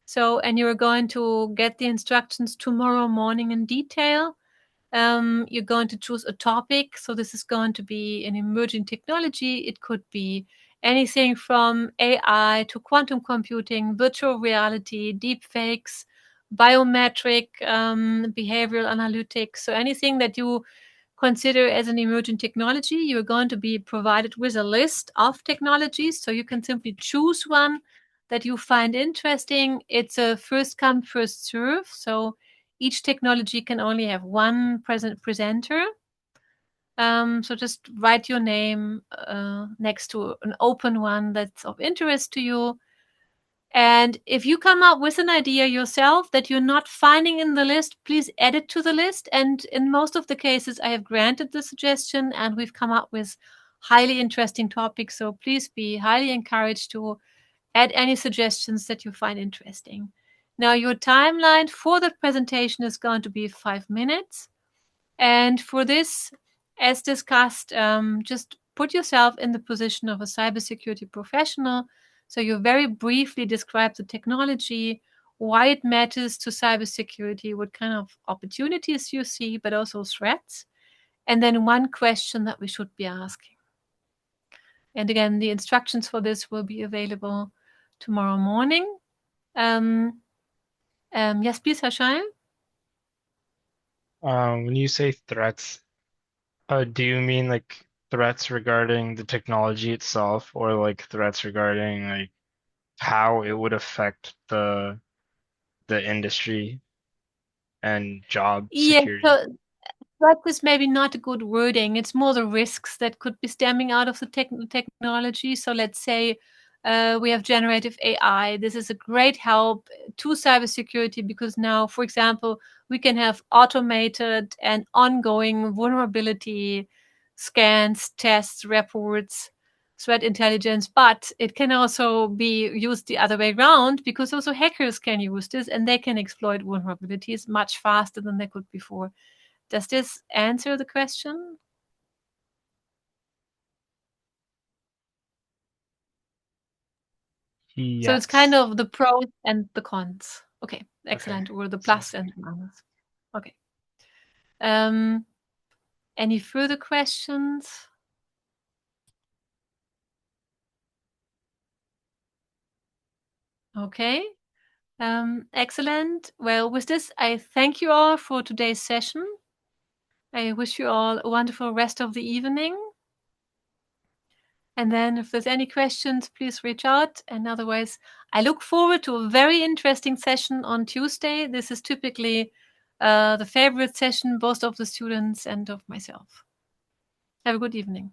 [SPEAKER 1] So, and you're going to get the instructions tomorrow morning in detail. You're going to choose a topic. So this is going to be an emerging technology. It could be anything from AI to quantum computing, virtual reality, deep fakes, biometric, behavioral analytics. So anything that you consider as an emerging technology, you're going to be provided with a list of technologies. So you can simply choose one that you find interesting. It's a first come, first serve. So each technology can only have one presenter. So just write your name next to an open one that's of interest to you. And if you come up with an idea yourself that you're not finding in the list, please add it to the list. And in most of the cases, I have granted the suggestion and we've come up with highly interesting topics. So please be highly encouraged to add any suggestions that you find interesting. Now, your timeline for the presentation is going to be 5 minutes. And for this, as discussed, just put yourself in the position of a cybersecurity professional. So you very briefly describe the technology, why it matters to cybersecurity, what kind of opportunities you see, but also threats. And then one question that we should be asking. And again, the instructions for this will be available tomorrow morning. Yes, please, Hashaim.
[SPEAKER 2] When you say threats, do you mean like threats regarding the technology itself, or like threats regarding like how it would affect the industry and job security?
[SPEAKER 1] Yeah, so that is maybe not a good wording. It's more the risks that could be stemming out of the technology. So let's say we have generative AI. This is a great help to cybersecurity because now, for example, we can have automated and ongoing vulnerability scans, tests, reports, threat intelligence, but it can also be used the other way around because also hackers can use this and they can exploit vulnerabilities much faster than they could before. Does this answer the question? So it's kind
[SPEAKER 2] Yes.
[SPEAKER 1] of the pros and the cons. Okay, excellent.
[SPEAKER 2] Okay.
[SPEAKER 1] Or the
[SPEAKER 2] Sounds
[SPEAKER 1] plus
[SPEAKER 2] good.
[SPEAKER 1] and the minus. Okay. Any further questions? Okay. Excellent. Well, with this, I thank you all for today's session. I wish you all a wonderful rest of the evening. And then if there's any questions, please reach out. And otherwise, I look forward to a very interesting session on Tuesday. This is typically the favorite session, both of the students and of myself. Have a good evening.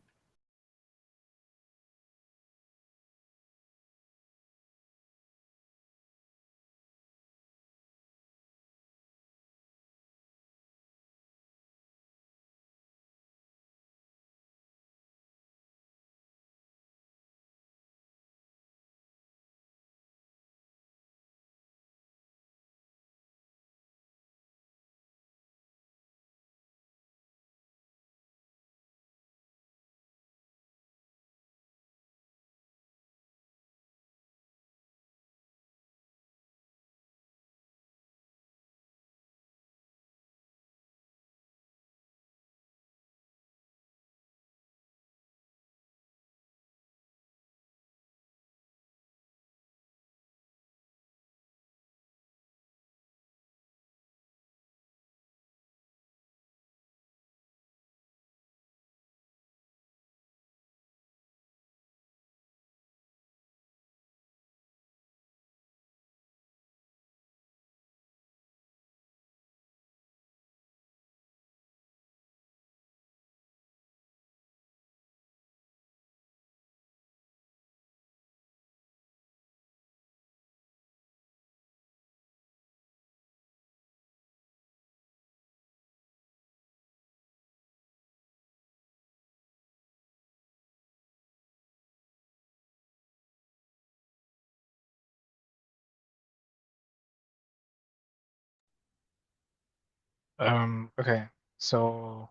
[SPEAKER 2] Okay. So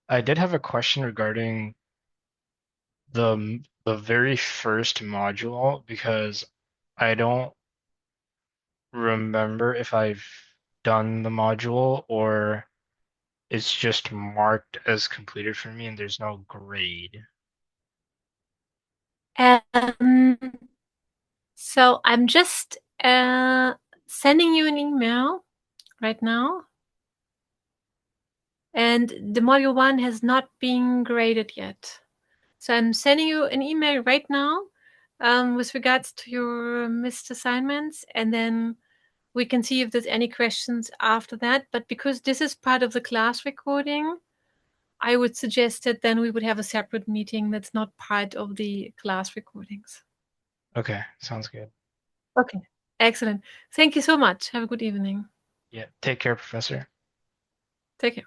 [SPEAKER 2] I did have a question regarding the very first module because I don't remember if I've done the module or it's just marked as completed for me and there's no grade.
[SPEAKER 1] So I'm just sending you an email right now. And the module 1 has not been graded yet. So I'm sending you an email right now with regards to your missed assignments. And then We can see if there's any questions after that, but because this is part of the class recording, I would suggest that then we would have a separate meeting that's not part of the class recordings.
[SPEAKER 2] Okay, sounds good.
[SPEAKER 1] Okay, excellent. Thank you so much. Have a good evening.
[SPEAKER 2] Yeah, take care, Professor.
[SPEAKER 1] Take care.